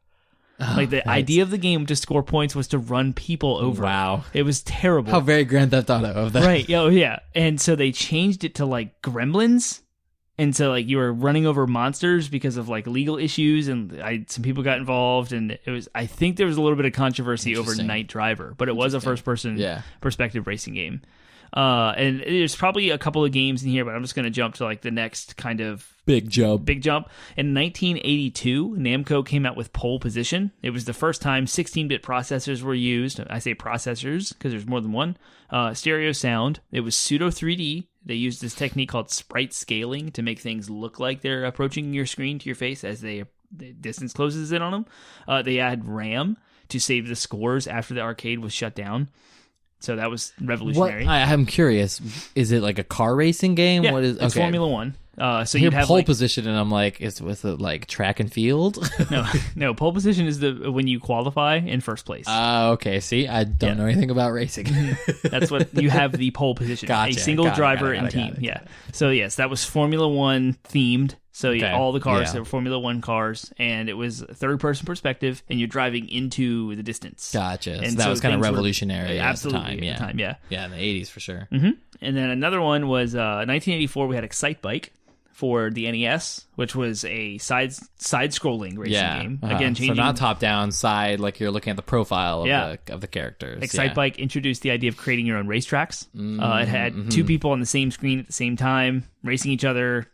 A: Like the idea of the game to score points was to run people over.
B: Wow.
A: It was terrible.
B: How very Grand Theft Auto of that.
A: Right. Yeah. And so they changed it to like Gremlins. And so like you were running over monsters because of like legal issues, and some people got involved, and I think there was a little bit of controversy over Night Driver, but it was a first person perspective racing game. And there's probably a couple of games in here, but I'm just going to jump to like the next kind of
B: big jump.
A: In 1982, Namco came out with Pole Position. It was the first time 16-bit processors were used. I say processors because there's more than one. Stereo sound. It was pseudo 3D. They used this technique called sprite scaling to make things look like they're approaching your screen to your face as the distance closes in on them. They add RAM to save the scores after the arcade was shut down. So that was revolutionary.
B: I'm curious. Is it like a car racing game?
A: Yeah,
B: what is
A: it's Formula One. So
B: you'd have pole position, and I'm like, with it like track and field?
A: No. Pole position is when you qualify in first place.
B: Okay. See, I don't know anything about racing.
A: That's what you have, the pole position.
B: Gotcha.
A: A single driver and team. Yeah. So yes, that was Formula One themed. So all the cars, they were Formula One cars, and it was a third-person perspective, and you're driving into the distance.
B: Gotcha. And so that was kind of revolutionary
A: absolutely
B: at the time.
A: Yeah.
B: Yeah, in the 80s for sure.
A: Mm-hmm. And then another one was 1984, we had Excite Bike for the NES, which was a side-scrolling racing game. Again, changing...
B: So not top-down, side, like you're looking at the profile of the characters.
A: Excite Bike introduced the idea of creating your own racetracks. It had two people on the same screen at the same time, racing each other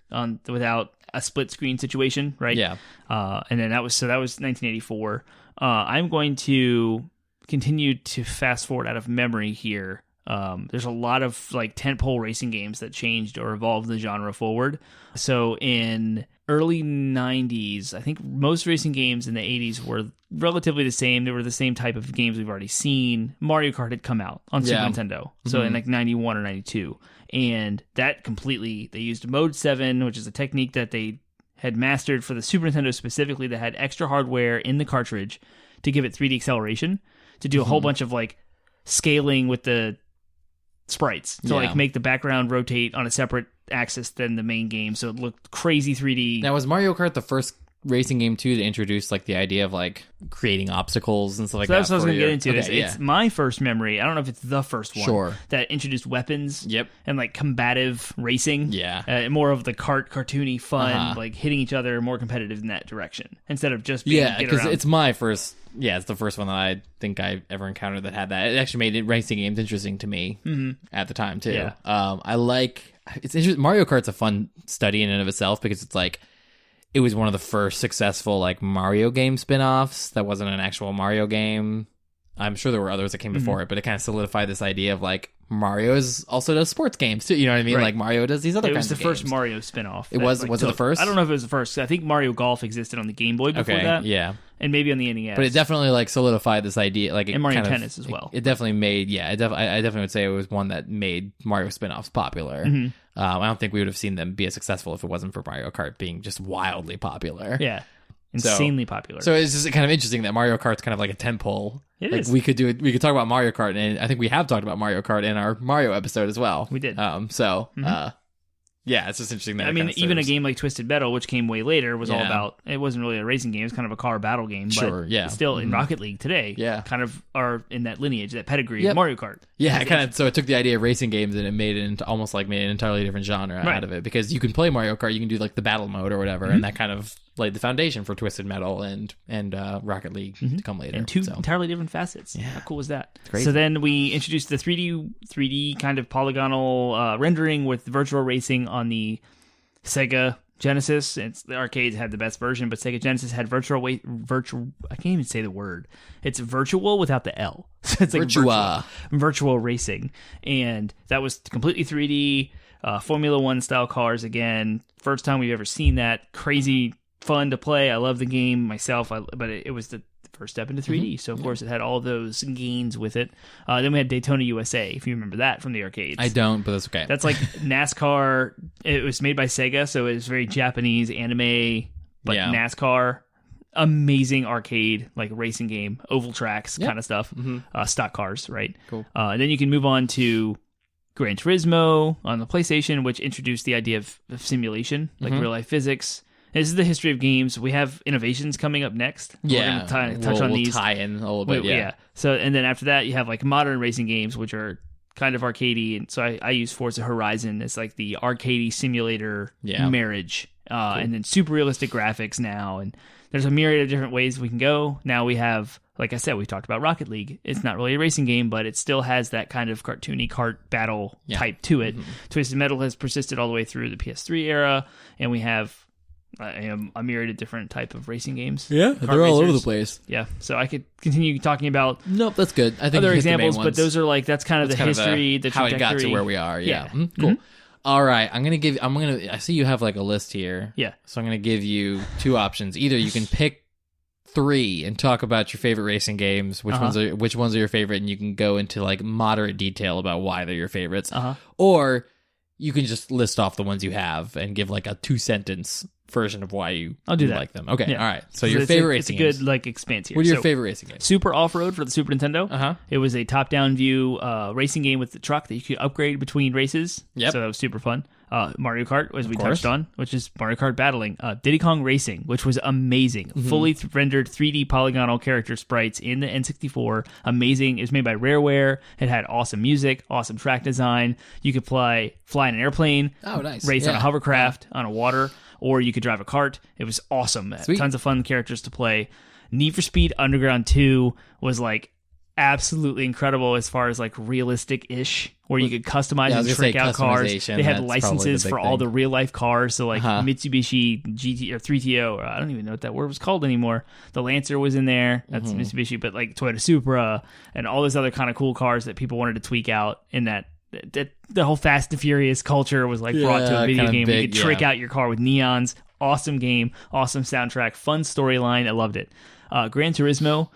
A: without a split screen situation, right?
B: Yeah.
A: And then that was 1984. I'm going to continue to fast forward out of memory here. There's a lot of like tentpole racing games that changed or evolved the genre forward. So in early 90s, I think most racing games in the 80s were relatively the same. They were the same type of games we've already seen. Mario Kart had come out on Super Nintendo. So in like 91 or 92. And that completely, they used Mode 7, which is a technique that they had mastered for the Super Nintendo specifically, that had extra hardware in the cartridge to give it 3D acceleration, to do a whole bunch of like scaling with the sprites to like make the background rotate on a separate axis than the main game, so it looked crazy 3D.
B: Now, was Mario Kart the first racing game too to introduce like the idea of like creating obstacles and stuff like that?
A: That's what I was going to get into. It's my first memory. I don't know if it's the first one that introduced weapons and like combative racing. More of the cartoony fun, like hitting each other, more competitive in that direction instead of just being
B: because it's my first. Yeah, it's the first one that I think I ever encountered that had that. It actually made racing games interesting to me at the time too. I like it's interesting. Mario Kart's a fun study in and of itself because it's like it was one of the first successful like Mario game spin-offs that wasn't an actual Mario game. I'm sure there were others that came before it, but it kind of solidified this idea of like Mario also does sports games too. You know what I mean? Right. Like Mario does these other kinds of games.
A: It was the first Mario spin-off.
B: It was it the first?
A: I don't know if it was the first. I think Mario Golf existed on the Game Boy before that.
B: Yeah.
A: And maybe on the NES.
B: But it definitely like solidified this idea. Like,
A: and Mario Tennis as well.
B: It definitely made, I definitely would say it was one that made Mario spin-offs popular. I don't think we would have seen them be as successful if it wasn't for Mario Kart being just wildly popular.
A: Yeah. Insanely popular.
B: So it's just kind of interesting that Mario Kart's kind of like a tentpole.
A: It is.
B: We could talk about Mario Kart, and I think we have talked about Mario Kart in our Mario episode as well.
A: We did.
B: Yeah, it's just interesting that
A: even a game like Twisted Metal, which came way later, was all about, it wasn't really a racing game, it was kind of a car battle game, but still in Rocket League today, kind of are in that lineage, that pedigree of Mario Kart.
B: Yeah, so it took the idea of racing games and it made it into almost like made an entirely different genre out of it, because you can play Mario Kart, you can do like the battle mode or whatever, and that kind of laid the foundation for Twisted Metal and Rocket League to come later.
A: And two entirely different facets. Yeah. How cool was that?
B: Crazy.
A: So then we introduced the 3D kind of polygonal rendering with virtual racing on the Sega Genesis. The arcades had the best version, but Sega Genesis had virtual. I can't even say the word. It's virtual without the L. So it's like virtual racing, and that was completely 3D. Formula One style cars again. First time we've ever seen that. Crazy fun to play. I love the game myself, but it was the first step into 3D. So, of course, it had all those gains with it. Then we had Daytona USA, if you remember that from the arcades.
B: I don't, but that's okay.
A: That's like NASCAR. It was made by Sega, so it was very Japanese anime, but NASCAR. Amazing arcade, like racing game, oval tracks kind of stuff. Stock cars, right?
B: Cool.
A: And then you can move on to Gran Turismo on the PlayStation, which introduced the idea of simulation, like real-life physics. This is the history of games. We have innovations coming up next.
B: Yeah,
A: we're going to touch on these.
B: We'll tie in a little bit. Yeah.
A: So, and then after that, you have like modern racing games, which are kind of arcadey, and so I use Forza Horizon as like the arcadey simulator marriage, cool. And then super realistic graphics now, and there's a myriad of different ways we can go. Now we have, like I said, we talked about Rocket League. It's not really a racing game, but it still has that kind of cartoony kart battle type to it. Twisted Metal has persisted all the way through the PS3 era, and we have a myriad of different type of racing games.
B: Yeah, they're all over the place.
A: Yeah, so I could continue talking about
B: that's good. I think
A: other examples, but those are like that's kind of the history, the
B: how
A: trajectory.
B: It got to where we are. Yeah. Cool. All right, I see you have like a list here.
A: Yeah.
B: So I'm gonna give you two options. Either you can pick 3 and talk about your favorite racing games, which ones are your favorite, and you can go into like moderate detail about why they're your favorites. Or you can just list off the ones you have and give like a 2-sentence version of why you like them. Okay, all right. So your favorite racing games.
A: It's a good like expanse here.
B: What are your favorite racing games?
A: Super Off-Road for the Super Nintendo. It was a top-down view racing game with the truck that you could upgrade between races. So that was super fun. Mario Kart, as we touched on, which is Mario Kart Battling. Diddy Kong Racing, which was amazing. Fully rendered 3D polygonal character sprites in the N64. Amazing. It was made by Rareware. It had awesome music, awesome track design. You could fly in an airplane.
B: Oh, nice.
A: Race on a hovercraft, on a water, or you could drive a kart. It was awesome.
B: Sweet.
A: Tons of fun characters to play. Need for Speed Underground 2 was like absolutely incredible as far as like realistic-ish, where you could customize and trick out cars. They had licenses for all the real-life cars, so like Mitsubishi GT or 3TO, or I don't even know what that word was called anymore. The Lancer was in there. That's Mitsubishi, but like Toyota Supra and all those other kind of cool cars that people wanted to tweak out in that the whole Fast and Furious culture was like brought to a video game. You could trick out your car with neons. Awesome game, awesome soundtrack, fun storyline. I loved it. Gran Turismo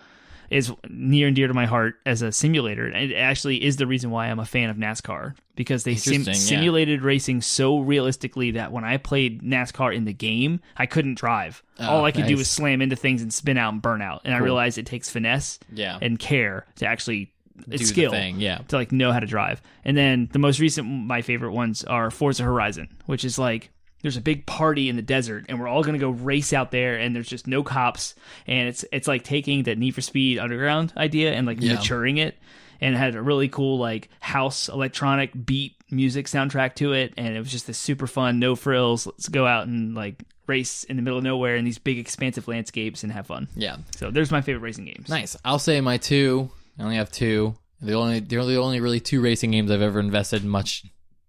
A: is near and dear to my heart as a simulator. And it actually is the reason why I'm a fan of NASCAR, because they simulated racing so realistically that when I played NASCAR in the game, I couldn't drive. All I could do was slam into things and spin out and burn out. And I realized it takes finesse and care to actually skill to like know how to drive. And then the most recent, my favorite ones are Forza Horizon, which is like there's a big party in the desert and we're all going to go race out there and there's just no cops, and it's like taking the Need for Speed Underground idea and like maturing it, and it had a really cool like house electronic beat music soundtrack to it, and it was just this super fun, no frills, let's go out and like race in the middle of nowhere in these big expansive landscapes and have fun. So there's my favorite racing games.
B: Nice. I'll say my 2. I only have 2. They're the only really 2 racing games I've ever invested much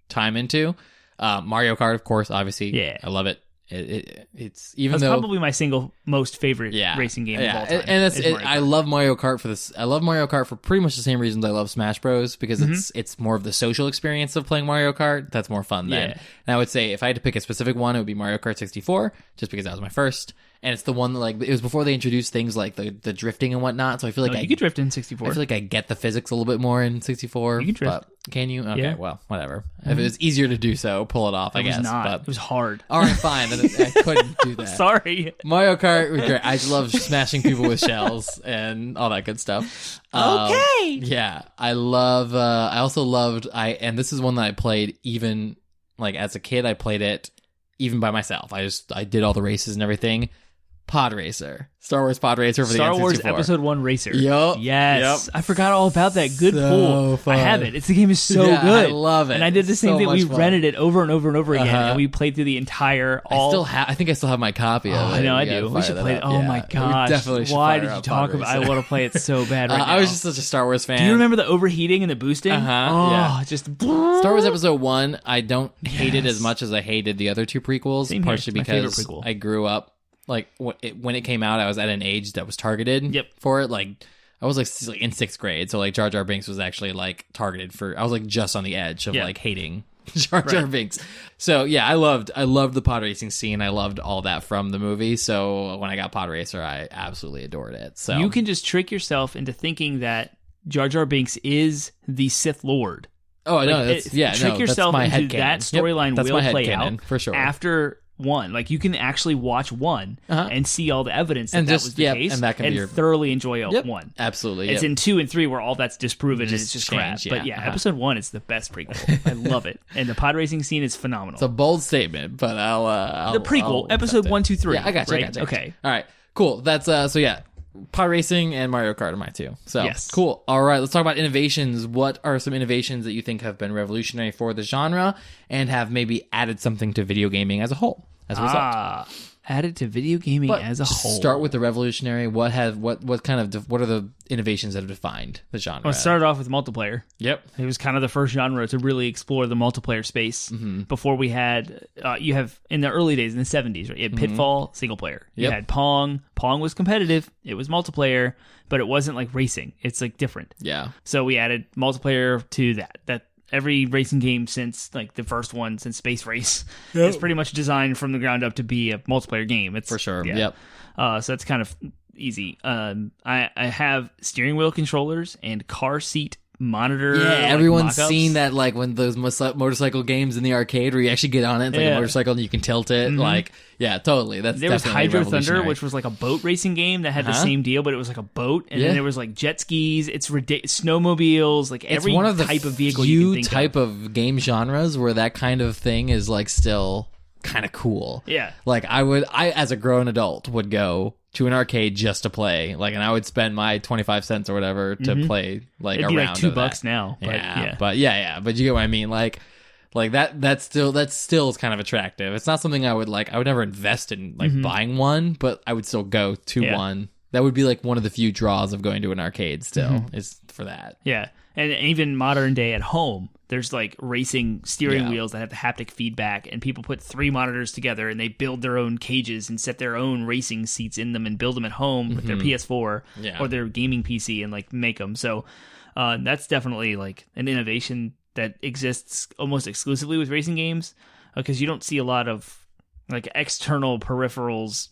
B: time into. Mario Kart, of course, obviously. Yeah. I love it. It's even
A: That's probably my single most favorite racing game of all time.
B: And I love Mario Kart for this. I love Mario Kart for pretty much the same reasons I love Smash Bros. Because it's more of the social experience of playing Mario Kart. That's more fun then. And I would say if I had to pick a specific one, it would be Mario Kart 64, just because that was my first. And it's the one that, like, it was before they introduced things like the drifting and whatnot. So I feel like
A: you could drift in 64.
B: I feel like I get the physics a little bit more in 64.
A: You can drift.
B: But can you? Okay, well, whatever. If it was easier to do so, pull it off, I guess.
A: It was not.
B: But
A: it was hard.
B: All right, fine. I couldn't do that.
A: Sorry.
B: Mario Kart was great. I just love smashing people with shells and all that good stuff.
A: Okay.
B: Yeah. I also loved, and this is one that I played even, like, as a kid, I played it even by myself. I did all the races and everything. Pod Racer. Star Wars Pod Racer for the N64.
A: Star Wars Episode 1 Racer.
B: Yup.
A: Yes.
B: Yep.
A: I forgot all about that. Good pull.
B: Fun.
A: I have it. The game is so good.
B: I love it.
A: And I did the same thing. We rented it over and over and over again, and we played through the entire...
B: I think I still have my copy of it.
A: I know I do. We should play it. Oh my gosh.
B: Definitely
A: Why did you talk about it? I want to play it so bad right now.
B: I was just such a Star Wars fan.
A: Do you remember the overheating and the boosting? Just...
B: Star Wars Episode 1, I don't hate it as much as I hated the other 2 prequels, partially because I grew up. Like, when it came out, I was at an age that was targeted for it. Like, I was, like in 6th grade. So, like, Jar Jar Binks was actually, like, targeted for... I was, like, just on the edge of, like, hating Jar Jar Binks. So, yeah, I loved the pod racing scene. I loved all that from the movie. So, when I got Pod Racer, I absolutely adored it. So
A: you can just trick yourself into thinking that Jar Jar Binks is the Sith Lord.
B: Oh, no, trick
A: yourself
B: that's my
A: into that storyline will play
B: canon,
A: out
B: for sure.
A: after... 1. Like, you can actually watch 1 and see all the evidence that was the case,
B: and that can be
A: thoroughly enjoy 1.
B: Absolutely.
A: It's in 2 and 3 where all that's disproven and it's just crap.
B: changed,
A: But episode 1 is the best prequel. I love it. And the pod racing scene is phenomenal.
B: It's a bold statement, but I'll
A: the prequel, episode 1, 2, 3.
B: Yeah, I got you.
A: Right? Okay.
B: All right. Cool. That's so yeah. Pod racing and Mario Kart are my 2. So
A: yes.
B: Cool. All right, let's talk about innovations. What are some innovations that you think have been revolutionary for the genre and have maybe added something to video gaming as a whole as a result?
A: Added to video gaming as a whole.
B: Start with the revolutionary. What are the innovations that have defined the genre?
A: Well, it started off with multiplayer.
B: Yep.
A: It was kind of the first genre to really explore the multiplayer space. Before we had, you have, in the early days, in the 70s, right? You had Pitfall, single player. You had Pong. Pong was competitive. It was multiplayer, but it wasn't like racing. It's like different.
B: Yeah.
A: So we added multiplayer to that. Every racing game since like the first one, since Space Race, is pretty much designed from the ground up to be a multiplayer game. It's
B: for sure.
A: Yeah.
B: Yep.
A: So that's kind of easy. I have steering wheel controllers and car seat monitor.
B: Yeah,
A: like,
B: everyone's
A: mock-ups.
B: seen that, like when those motorcycle games in the arcade where you actually get on it, it's like a motorcycle and you can tilt it. Like, yeah, totally.
A: There was Hydro Thunder, which was like a boat racing game that had the same deal, but it was like a boat. And then there was like jet skis. It's ridiculous. Snowmobiles. Like every
B: one of the
A: type of vehicle you can think
B: type of game genres where that kind of thing is like still kind of cool.
A: Yeah.
B: Like I as a grown adult would go to an arcade just to play, like, and I would spend my 25 cents or whatever to play like
A: It'd
B: a
A: be
B: round
A: like $2
B: of that.
A: now. But
B: but you get what I mean. Like that still is kind of attractive. It's not something I would never invest in like buying one, but I would still go to one. That would be like one of the few draws of going to an arcade still is for that.
A: Yeah. And even modern day at home, there's like racing steering wheels that have the haptic feedback, and people put 3 monitors together and they build their own cages and set their own racing seats in them and build them at home with their PS4 or their gaming PC and like make them. So that's definitely like an innovation that exists almost exclusively with racing games, because you don't see a lot of like external peripherals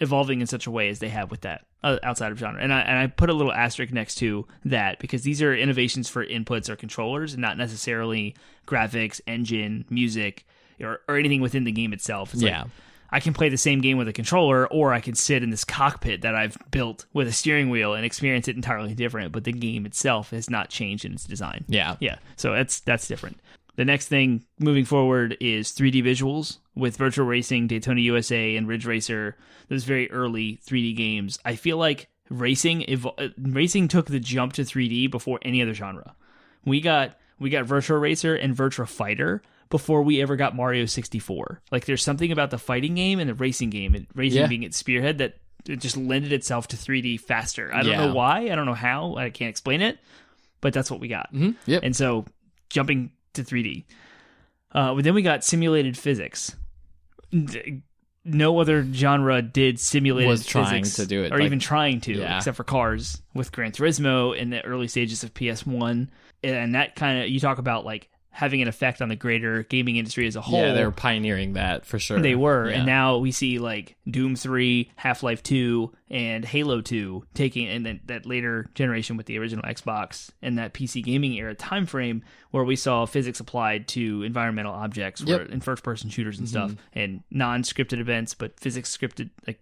A: evolving in such a way as they have with that outside of genre. And I put a little asterisk next to that because these are innovations for inputs or controllers and not necessarily graphics, engine, music, or anything within the game itself. It's like, I can play the same game with a controller, or I can sit in this cockpit that I've built with a steering wheel and experience it entirely different, but the game itself has not changed in its design. Yeah. So that's different. The next thing moving forward is 3D visuals with Virtual Racing, Daytona USA, and Ridge Racer. Those very early 3D games. I feel like racing took the jump to 3D before any other genre. We got Virtual Racer and Virtua Fighter before we ever got Mario 64. Like, there's something about the fighting game and the racing game, and racing being its spearhead, that it just lended itself to 3D faster. I don't know why. I don't know how. I can't explain it, but that's what we got. And so jumping to 3D. Then we got simulated physics. No other genre did simulated
B: was trying
A: physics,
B: to do it,
A: or even trying to, except for cars with Gran Turismo in the early stages of PS1. And that kind of, you talk about like having an effect on the greater gaming industry as a whole.
B: Yeah, they were pioneering that for sure.
A: They were, and now we see like Doom 3, Half-Life 2, and Halo 2 taking, and then that later generation with the original Xbox and that PC gaming era time frame where we saw physics applied to environmental objects in first-person shooters and stuff, and non-scripted events, but physics-scripted, like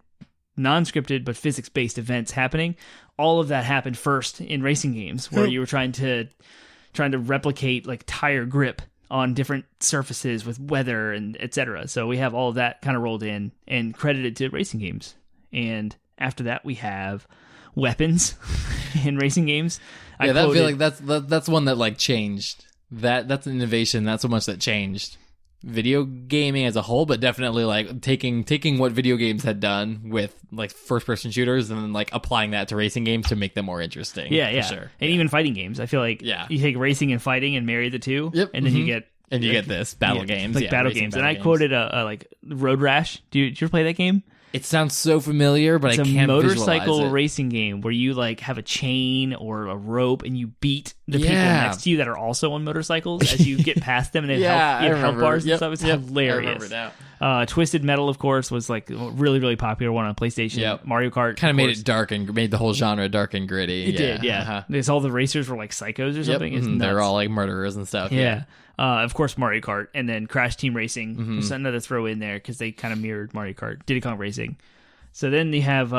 A: non-scripted but physics-based events happening. All of that happened first in racing games, where you were trying to replicate like tire grip on different surfaces with weather and etc. So we have all of that kind of rolled in and credited to racing games. And after that, we have weapons in racing games.
B: I feel like that's one that like changed. That's an innovation. Not so much that changed video gaming as a whole, but definitely like taking what video games had done with like first person shooters and then like applying that to racing games to make them more interesting. For sure.
A: And even fighting games. I feel like you take racing and fighting and marry the two, and then you get
B: this battle games,
A: like battle games. And I quoted a like Road Rash. Did you ever play that game?
B: It sounds so familiar, but I can't
A: visualize it. It's a
B: visualize
A: motorcycle racing game where you like have a chain or a rope and you beat the people next to you that are also on motorcycles as you get past them, and they have help bars and stuff. It's hilarious.
B: I remember now.
A: Twisted Metal, of course, was like a really, really popular one on PlayStation.
B: Yep.
A: Mario Kart
B: kind of made it dark and made the whole genre dark and gritty.
A: It did, yeah. There's all the racers were like psychos or something. It's nuts.
B: They're all like murderers and stuff.
A: Yeah. Of course, Mario Kart, and then Crash Team Racing. There's something to throw in there because they kind of mirrored Mario Kart, Diddy Kong Racing. So then you have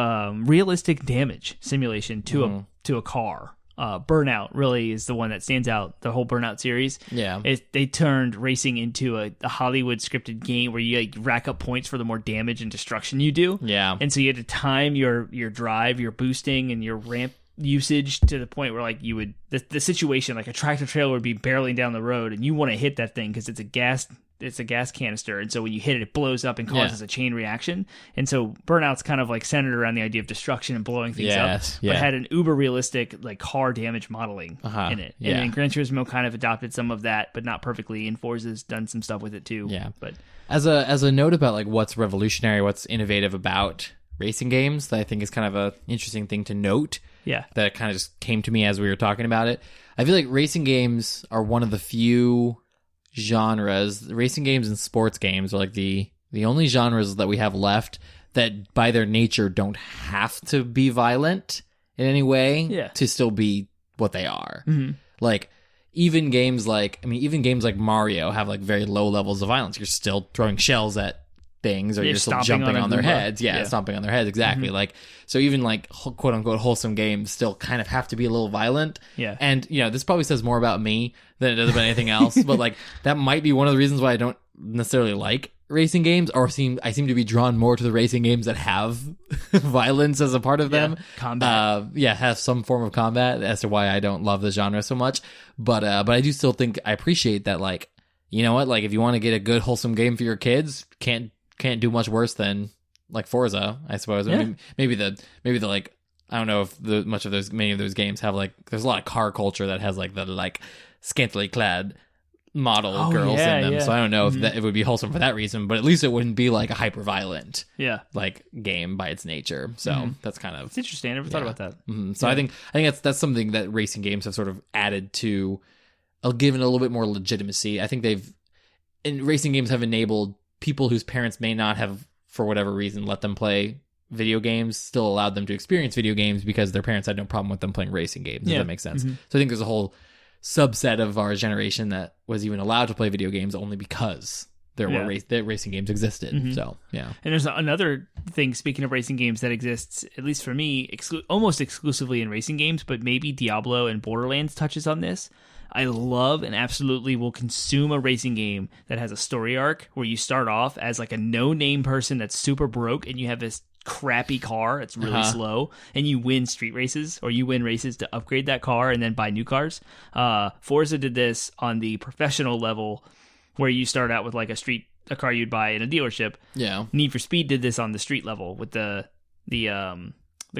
A: realistic damage simulation to a car. Burnout really is the one that stands out. The whole Burnout series.
B: Yeah,
A: they turned racing into a Hollywood scripted game where you like, rack up points for the more damage and destruction you do.
B: Yeah,
A: and so you had to time your drive, your boosting, and your ramp usage to the point where like you would the situation like a tractor trailer would be barreling down the road and you want to hit that thing because it's a gas canister, and so when you hit it, it blows up and causes a chain reaction. And so Burnout's kind of like centered around the idea of destruction and blowing things up, but it had an uber realistic like car damage modeling in it. And then Gran Turismo kind of adopted some of that, but not perfectly. And Forza's done some stuff with it too.
B: Yeah,
A: but
B: as a note about like what's revolutionary, what's innovative about racing games, that I think is kind of a interesting thing to note.
A: Yeah,
B: that kind of just came to me as we were talking about it. I feel like racing games are one of the few genres, racing games and sports games are like the only genres that we have left that by their nature don't have to be violent in any way to still be what they are. Like even games like Mario have like very low levels of violence. You're still throwing shells at things, or you're still jumping on their heads. Stomping on their heads, exactly. Like, so even like quote unquote wholesome games still kind of have to be a little violent. And this probably says more about me than it does about anything else, but like that might be one of the reasons why I don't necessarily like racing games, or I seem to be drawn more to the racing games that have violence as a part of them.
A: Combat.
B: Have some form of combat, as to why I don't love the genre so much. But I do still think I appreciate that, like, you know what, like if you want to get a good wholesome game for your kids, can't do much worse than like Forza, I suppose. I mean, maybe the like, I don't know if many of those games have like, there's a lot of car culture that has like the like scantily clad model girls in them. So I don't know if it would be wholesome for that reason, but at least it wouldn't be like a hyper violent like game by its nature. So that's kind of,
A: it's interesting. I never thought about that.
B: So I think that's something that racing games have sort of added to, given a little bit more legitimacy. I think racing games have enabled people whose parents may not have, for whatever reason, let them play video games, still allowed them to experience video games because their parents had no problem with them playing racing games. Does that make sense? So I think there's a whole subset of our generation that was even allowed to play video games only because there were racing games existed. So, yeah. And
A: there's another thing, speaking of racing games, that exists, at least for me, almost exclusively in racing games, but maybe Diablo and Borderlands touches on this. I love and absolutely will consume a racing game that has a story arc where you start off as like a no-name person that's super broke and you have this crappy car that's really slow and you win street races, or you win races to upgrade that car and then buy new cars. Forza did this on the professional level where you start out with like a car you'd buy in a dealership.
B: Yeah.
A: Need for Speed did this on the street level with the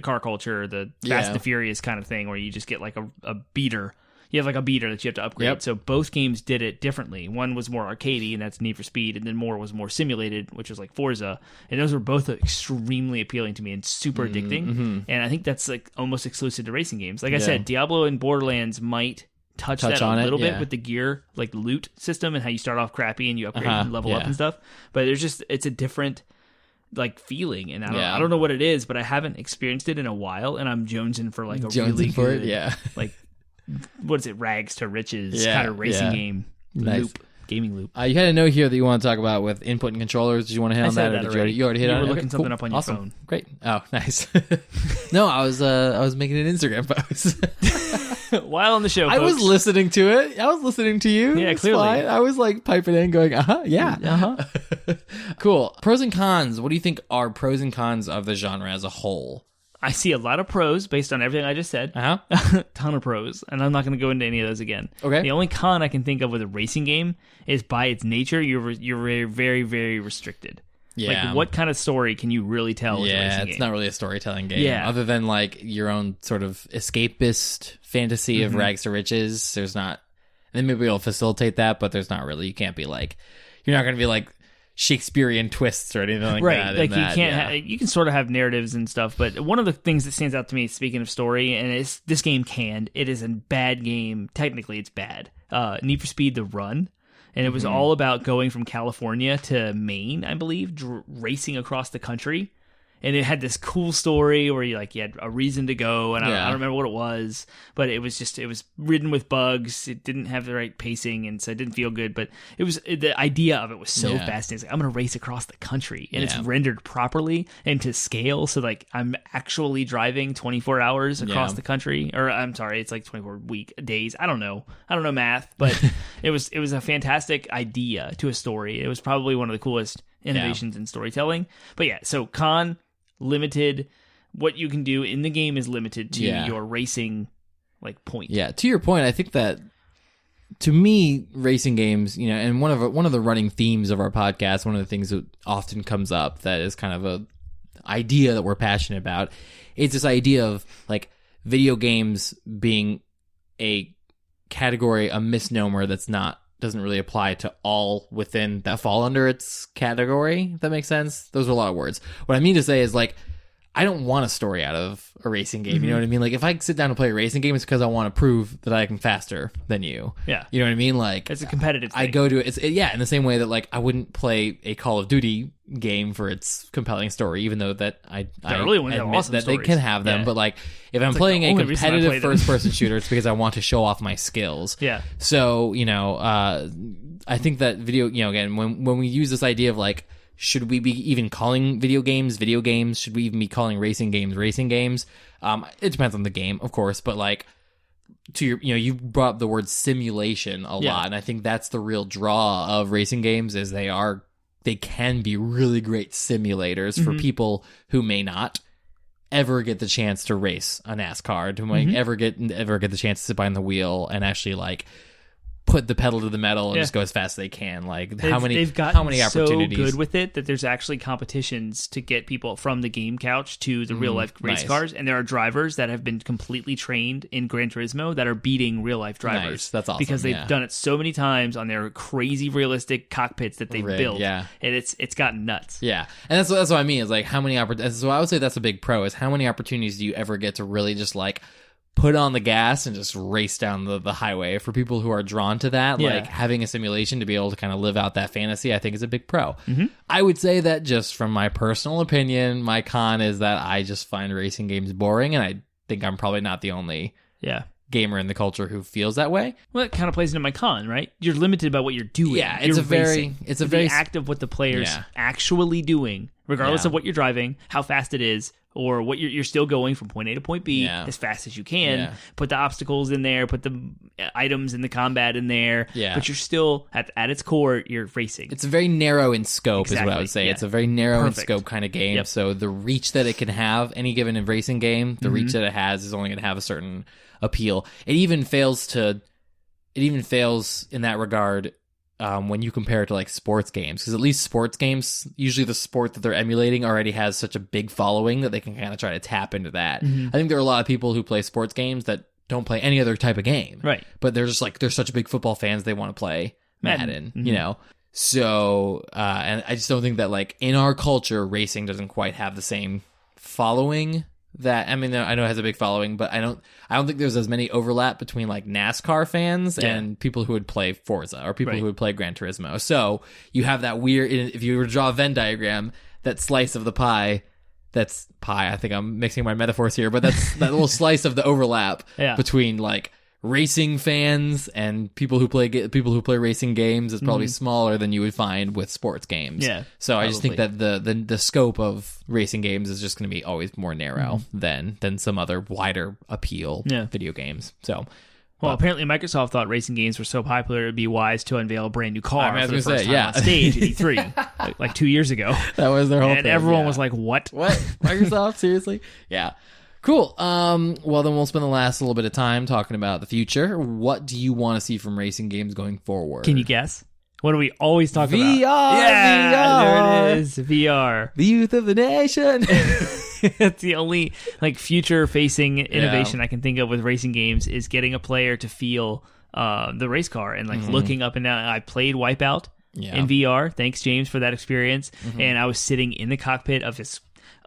A: car culture, the Fast and Furious kind of thing where you just get like a beater. You have like a beater that you have to upgrade. Yep. So both games did it differently. One was more arcadey, and that's Need for Speed, and then more was more simulated, which was like Forza. And those were both extremely appealing to me and super addicting. And I think that's like almost exclusive to racing games. Like I said, Diablo and Borderlands might touch that a little bit with the gear, like loot system, and how you start off crappy and you upgrade and level up and stuff. But it's a different like feeling, and I don't know what it is, but I haven't experienced it in a while, and I'm jonesing for like a really good like. What is it? Rags to riches kind of racing game gaming loop.
B: You had a note here that you want to talk about with input and controllers. Did you want to hit on that? Or did you already hit on it?
A: You were looking something up on your phone.
B: Great. Oh, nice. No, I was making an Instagram post.
A: While on the show,
B: I was listening to it. I was listening to you.
A: Yeah, clearly.
B: Fine. I was like piping in, going, Cool. Pros and cons. What do you think are pros and cons of the genre as a whole?
A: I see a lot of pros based on everything I just said. Ton of pros, and I'm not going to go into any of those again.
B: Okay.
A: The only con I can think of with a racing game is by its nature, you're very, very, very restricted. Yeah. Like, what kind of story can you really tell with a racing game?
B: It's not really a storytelling game. Yeah. Other than, like, your own sort of escapist fantasy of rags to riches. There's not... And then maybe it'll facilitate that, but there's not really... You can't be, like... You're not going to be, like... Shakespearean twists or anything like that.
A: Like you can't. You can sort of have narratives and stuff, but one of the things that stands out to me, speaking of story, and this game it is a bad game. Technically, it's bad. Need for Speed: The Run and it was all about going from California to Maine, I believe, racing across the country. And it had this cool story where you had a reason to go, and I don't remember what it was, but it was ridden with bugs. It didn't have the right pacing, and so it didn't feel good. But the idea of it was so fascinating. It's like, I'm going to race across the country, and it's rendered properly and to scale. So I'm actually driving 24 hours across the country, or I'm sorry, it's like 24 days. I don't know math, but it was a fantastic idea to a story. It was probably one of the coolest innovations in storytelling. But yeah, so limited. What you can do in the game is limited to your racing point.
B: Yeah, to your point, I think that to me, racing games, and one of the running themes of our podcast, one of the things that often comes up that is kind of a idea that we're passionate about, is this idea of video games being a category, a misnomer doesn't really apply to all within that fall under its category, if that makes sense. Those are a lot of words. What I mean to say is I don't want a story out of a racing game. You know what I mean? If I sit down and play a racing game, it's because I want to prove that I can faster than you.
A: Yeah.
B: You know what I mean?
A: It's a competitive thing.
B: I go to it. In the same way that I wouldn't play a Call of Duty game for its compelling story, even though that I
A: really want to have awesome
B: that
A: stories.
B: they can have them. Yeah. But if I'm playing a competitive first-person shooter, it's because I want to show off my skills.
A: Yeah.
B: So, I think that again, when we use this idea of should we be even calling video games? Should we even be calling racing games? It depends on the game, of course, but to your, you brought up the word simulation a lot, and I think that's the real draw of racing games is they can be really great simulators for people who may not ever get the chance to race a NASCAR, to ever get the chance to sit behind the wheel and actually put the pedal to the metal and just go as fast as they can. How many opportunities?
A: So good with it that there's actually competitions to get people from the game couch to the real life race cars, and there are drivers that have been completely trained in Gran Turismo that are beating real life drivers.
B: Nice. That's awesome.
A: Because they've done it so many times on their crazy realistic cockpits that they've built.
B: Yeah.
A: And it's gotten nuts.
B: Yeah. And that's what I mean is how many opportunities. So I would say that's a big pro is how many opportunities do you ever get to really just put on the gas and just race down the highway. For people who are drawn to that, having a simulation to be able to kind of live out that fantasy, I think is a big pro. I would say that just from my personal opinion, my con is that I just find racing games boring, and I think I'm probably not the only gamer in the culture who feels that way.
A: Well, it kind of plays into my con, right? You're limited by what you're doing.
B: Yeah, it's a very
A: act of what the player's actually doing, regardless of what you're driving, how fast it is, or what you're still going from point A to point B as fast as you can. Yeah. Put the obstacles in there, put the items in the combat in there. Yeah. But you're still, at its core, you're racing.
B: It's very narrow in scope, is what I would say.
A: Yeah.
B: It's a very narrow in scope kind of game. Yep. So the reach that it can have, any given racing game, the reach that it has is only going to have a certain appeal. It even fails in that regard when you compare it to sports games, because at least sports games, usually the sport that they're emulating already has such a big following that they can kind of try to tap into that. I think there are a lot of people who play sports games that don't play any other type of game,
A: right?
B: But they're just they're such big football fans, they want to play Madden. So and I just don't think that in our culture, racing doesn't quite have the same following. That I know it has a big following, but I don't think there's as many overlap between NASCAR fans and people who would play Forza or people who would play Gran Turismo. So you have that weird, if you were to draw a Venn diagram, that slice of the pie, that's pie. I think I'm mixing my metaphors here, but that's that little slice of the overlap between racing fans and people who play racing games is probably smaller than you would find with sports games.
A: Yeah.
B: So probably. I just think that the scope of racing games is just going to be always more narrow than some other wider appeal video games. So.
A: Well, apparently Microsoft thought racing games were so popular it would be wise to unveil a brand new car for the first time on stage at E3 like 2 years ago.
B: That was their whole thing.
A: And everyone was like, what?
B: What? Microsoft? Seriously? Yeah. Cool. Well, then we'll spend the last little bit of time talking about the future. What do you want to see from racing games going forward?
A: Can you guess? What do we always talk
B: VR,
A: about?
B: Yeah, VR.
A: There it is. VR.
B: The youth of the nation.
A: It's the only future-facing innovation I can think of with racing games is getting a player to feel the race car and looking up and down. I played Wipeout in VR. Thanks, James, for that experience. And I was sitting in the cockpit of this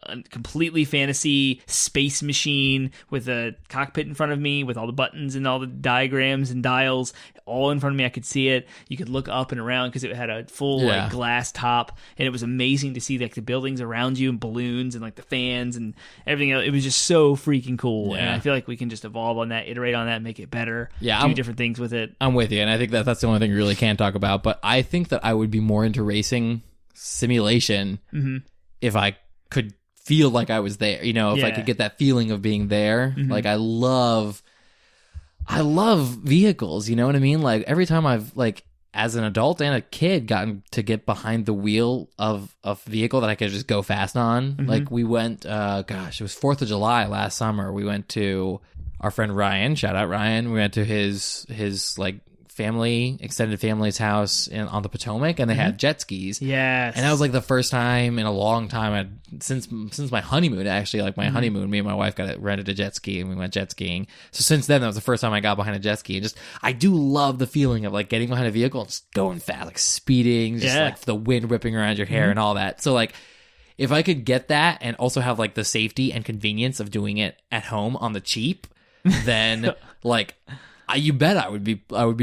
A: a completely fantasy space machine with a cockpit in front of me with all the buttons and all the diagrams and dials all in front of me. I could see it. You could look up and around because it had a full like glass top, and it was amazing to see like the buildings around you and balloons and like the fans and everything else. It was just so freaking cool. And I feel like we can just evolve on that, iterate on that, make it better, do different things with it.
B: I'm with you, and I think that's the only thing we really can talk about. But I think that I would be more into racing simulation if I could feel like I was there. You know, if I could get that feeling of being there. Like I love vehicles, you know what I mean? Like every time I've like as an adult and a kid gotten to get behind the wheel of a vehicle that I could just go fast on. Like we went it was 4th of July last summer. We went to our friend Ryan, shout out Ryan. We went to his like extended family's house on the Potomac, and they had jet skis.
A: Yes.
B: And that was like the first time in a long time since my honeymoon, actually, like my honeymoon, me and my wife rented a jet ski and we went jet skiing. So since then, that was the first time I got behind a jet ski. And just, I do love the feeling of like getting behind a vehicle and just going fast, like speeding, just like the wind whipping around your hair and all that. So like, if I could get that and also have like the safety and convenience of doing it at home on the cheap, then like, you bet I would be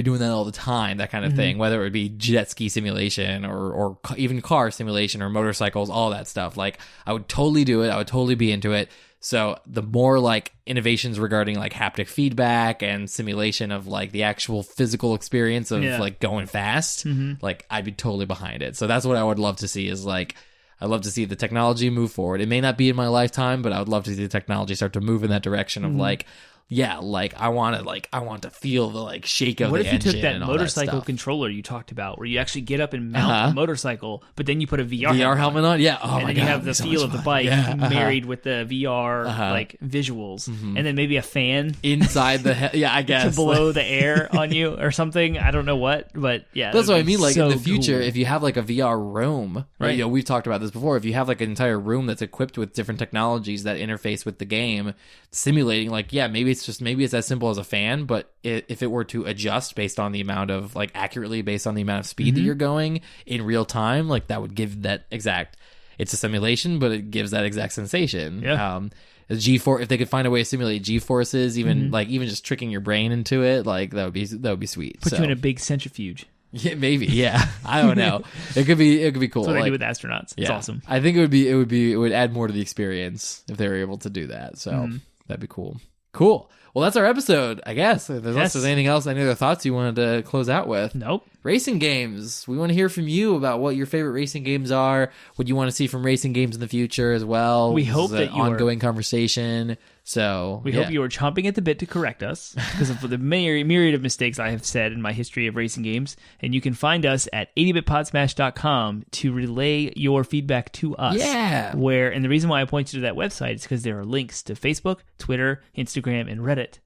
B: doing that all the time, that kind of thing, whether it would be jet ski simulation or even car simulation or motorcycles, all that stuff. Like I would totally do it. I would totally be into it. So the more like innovations regarding like haptic feedback and simulation of like the actual physical experience of like going fast, like I'd be totally behind it. So that's what I would love to see, is like, I'd love to see the technology move forward. It may not be in my lifetime, but I would love to see the technology start to move in that direction of like, like I want to feel the like shake of the engine. What if you took that
A: motorcycle controller you talked about, where you actually get up and mount a motorcycle, but then you put a VR
B: helmet on? Yeah.
A: Oh, and then you have the feel of the bike married with the VR like visuals, and then maybe a fan
B: inside the I guess
A: to blow the air on you or something. I don't know what, but yeah,
B: that's what I mean. Like in the future, if you have like a VR room, right? You know, we've talked about this before. If you have like an entire room that's equipped with different technologies that interface with the game, simulating, like maybe it's as simple as a fan, but if it were to adjust based on the amount of like accurately based on the amount of speed that you're going in real time, like that would give that exact, it's a simulation, but it gives that exact sensation. G-force, if they could find a way to simulate G-forces, even even just tricking your brain into it, like that would be sweet.
A: Put you in a big centrifuge.
B: Yeah, maybe. Yeah, I don't know. It could be cool.
A: That's what
B: I
A: do with astronauts. It's awesome.
B: I think it would add more to the experience if they were able to do that. So that'd be cool. Cool. Well, that's our episode, I guess. Unless there's anything else, any other thoughts you wanted to close out with?
A: Nope.
B: Racing games. We want to hear from you about what your favorite racing games are, what you want to see from racing games in the future as well.
A: We hope that you
B: ongoing conversation. So
A: we hope you are chomping at the bit to correct us because of the myriad of mistakes I have said in my history of racing games. And you can find us at 80bitpodsmash.com to relay your feedback to us.
B: Yeah.
A: And the reason why I point you to that website is because there are links to Facebook, Twitter, Instagram, and Reddit.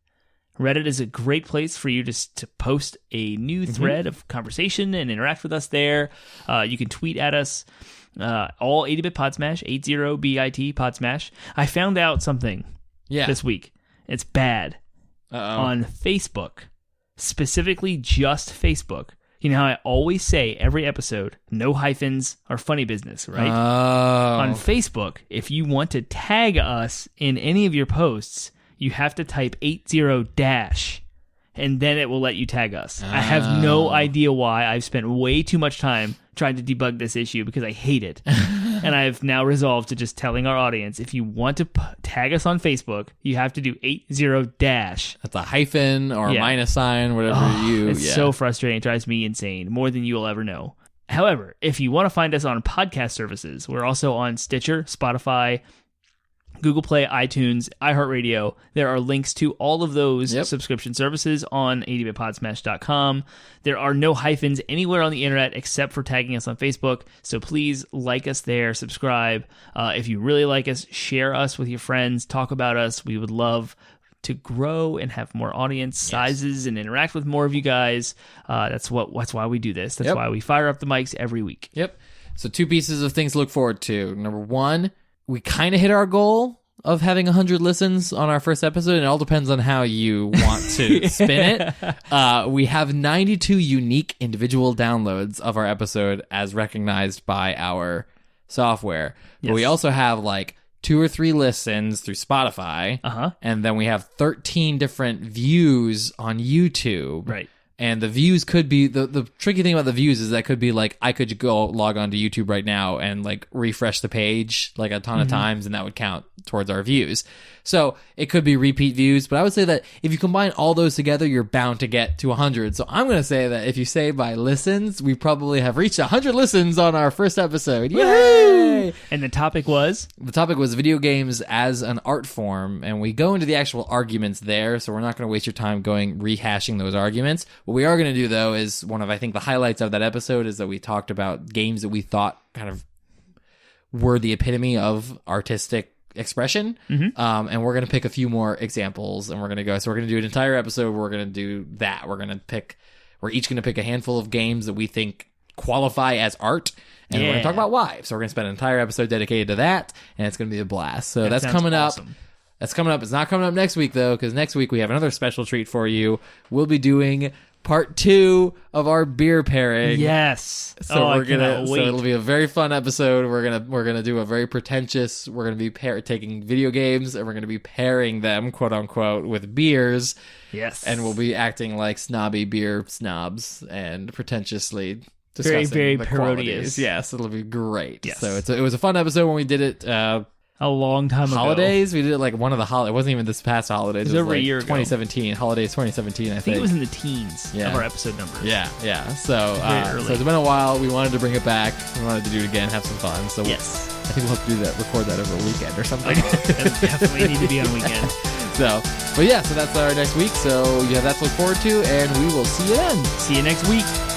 A: Reddit is a great place for you to post a new thread of conversation and interact with us there. You can tweet at us, all 80bit Podsmash, 80bit Podsmash. I found out something this week. It's bad. On Facebook, specifically just Facebook. You know how I always say every episode, no hyphens or funny business, right? On Facebook, if you want to tag us in any of your posts, you have to type 80- and then it will let you tag us. I have no idea why. I've spent way too much time trying to debug this issue because I hate it. And I've now resolved to just telling our audience, if you want to tag us on Facebook, you have to do 80-.
B: That's a hyphen or a minus sign, whatever
A: It's so frustrating. It drives me insane, more than you will ever know. However, if you want to find us on podcast services, we're also on Stitcher, Spotify, Google Play, iTunes, iHeartRadio. There are links to all of those subscription services on 80bitpodsmash.com. There are no hyphens anywhere on the internet except for tagging us on Facebook. So please like us there, subscribe. If you really like us, share us with your friends, talk about us. We would love to grow and have more audience sizes and interact with more of you guys. That's why we do this. That's why we fire up the mics every week.
B: Yep. So 2 pieces of things to look forward to. Number 1, we kind of hit our goal of having 100 listens on our first episode, and it all depends on how you want to spin it. We have 92 unique individual downloads of our episode as recognized by our software. But we also have like 2 or 3 listens through Spotify, and then we have 13 different views on YouTube.
A: Right.
B: And the views could be the tricky thing about the views is that could be like I could go log on to YouTube right now and like refresh the page like a ton of times, and that would count towards our views. So it could be repeat views, but I would say that if you combine all those together, you're bound to get to 100. So I'm going to say that if you say by listens, we probably have reached 100 listens on our first episode. Yay!
A: And the topic was?
B: The topic was video games as an art form, and we go into the actual arguments there, so we're not going to waste your time rehashing those arguments. What we are going to do, though, is one of, I think, the highlights of that episode is that we talked about games that we thought kind of were the epitome of artistic expression, and we're going to pick a few more examples, and we're going to go, so we're going to do an entire episode where we're going to do that. We're each going to pick a handful of games that we think qualify as art, and we're going to talk about why. So we're going to spend an entire episode dedicated to that, and it's going to be a blast. So that's coming
A: awesome.
B: up. That's coming up. It's not coming up next week, though, because next week we have another special treat for you. We'll be doing part 2 of our beer pairing.
A: Yes.
B: So so it'll be a very fun episode. We're gonna do a very pretentious. We're gonna be taking video games and we're gonna be pairing them, quote unquote, with beers.
A: Yes.
B: And we'll be acting like snobby beer snobs and pretentiously discussing
A: very
B: the
A: parodious.
B: qualities. Yes, it'll be great.
A: Yes.
B: So it was a fun episode when we did it.
A: A long time ago.
B: Holidays? We did it like one of the holidays. It wasn't even this past holidays.
A: It was over
B: like
A: a year ago.
B: 2017. Holidays 2017, I think.
A: It was in the teens of our episode numbers.
B: Yeah. So,
A: early.
B: It's been a while. We wanted to bring it back. We wanted to do it again, have some fun. So
A: yes.
B: I think we'll have to do that, record that over a weekend or something.
A: It'll definitely need to be on a weekend.
B: So that's our next week. So you have that to look forward to, and we will see you then.
A: See you next week.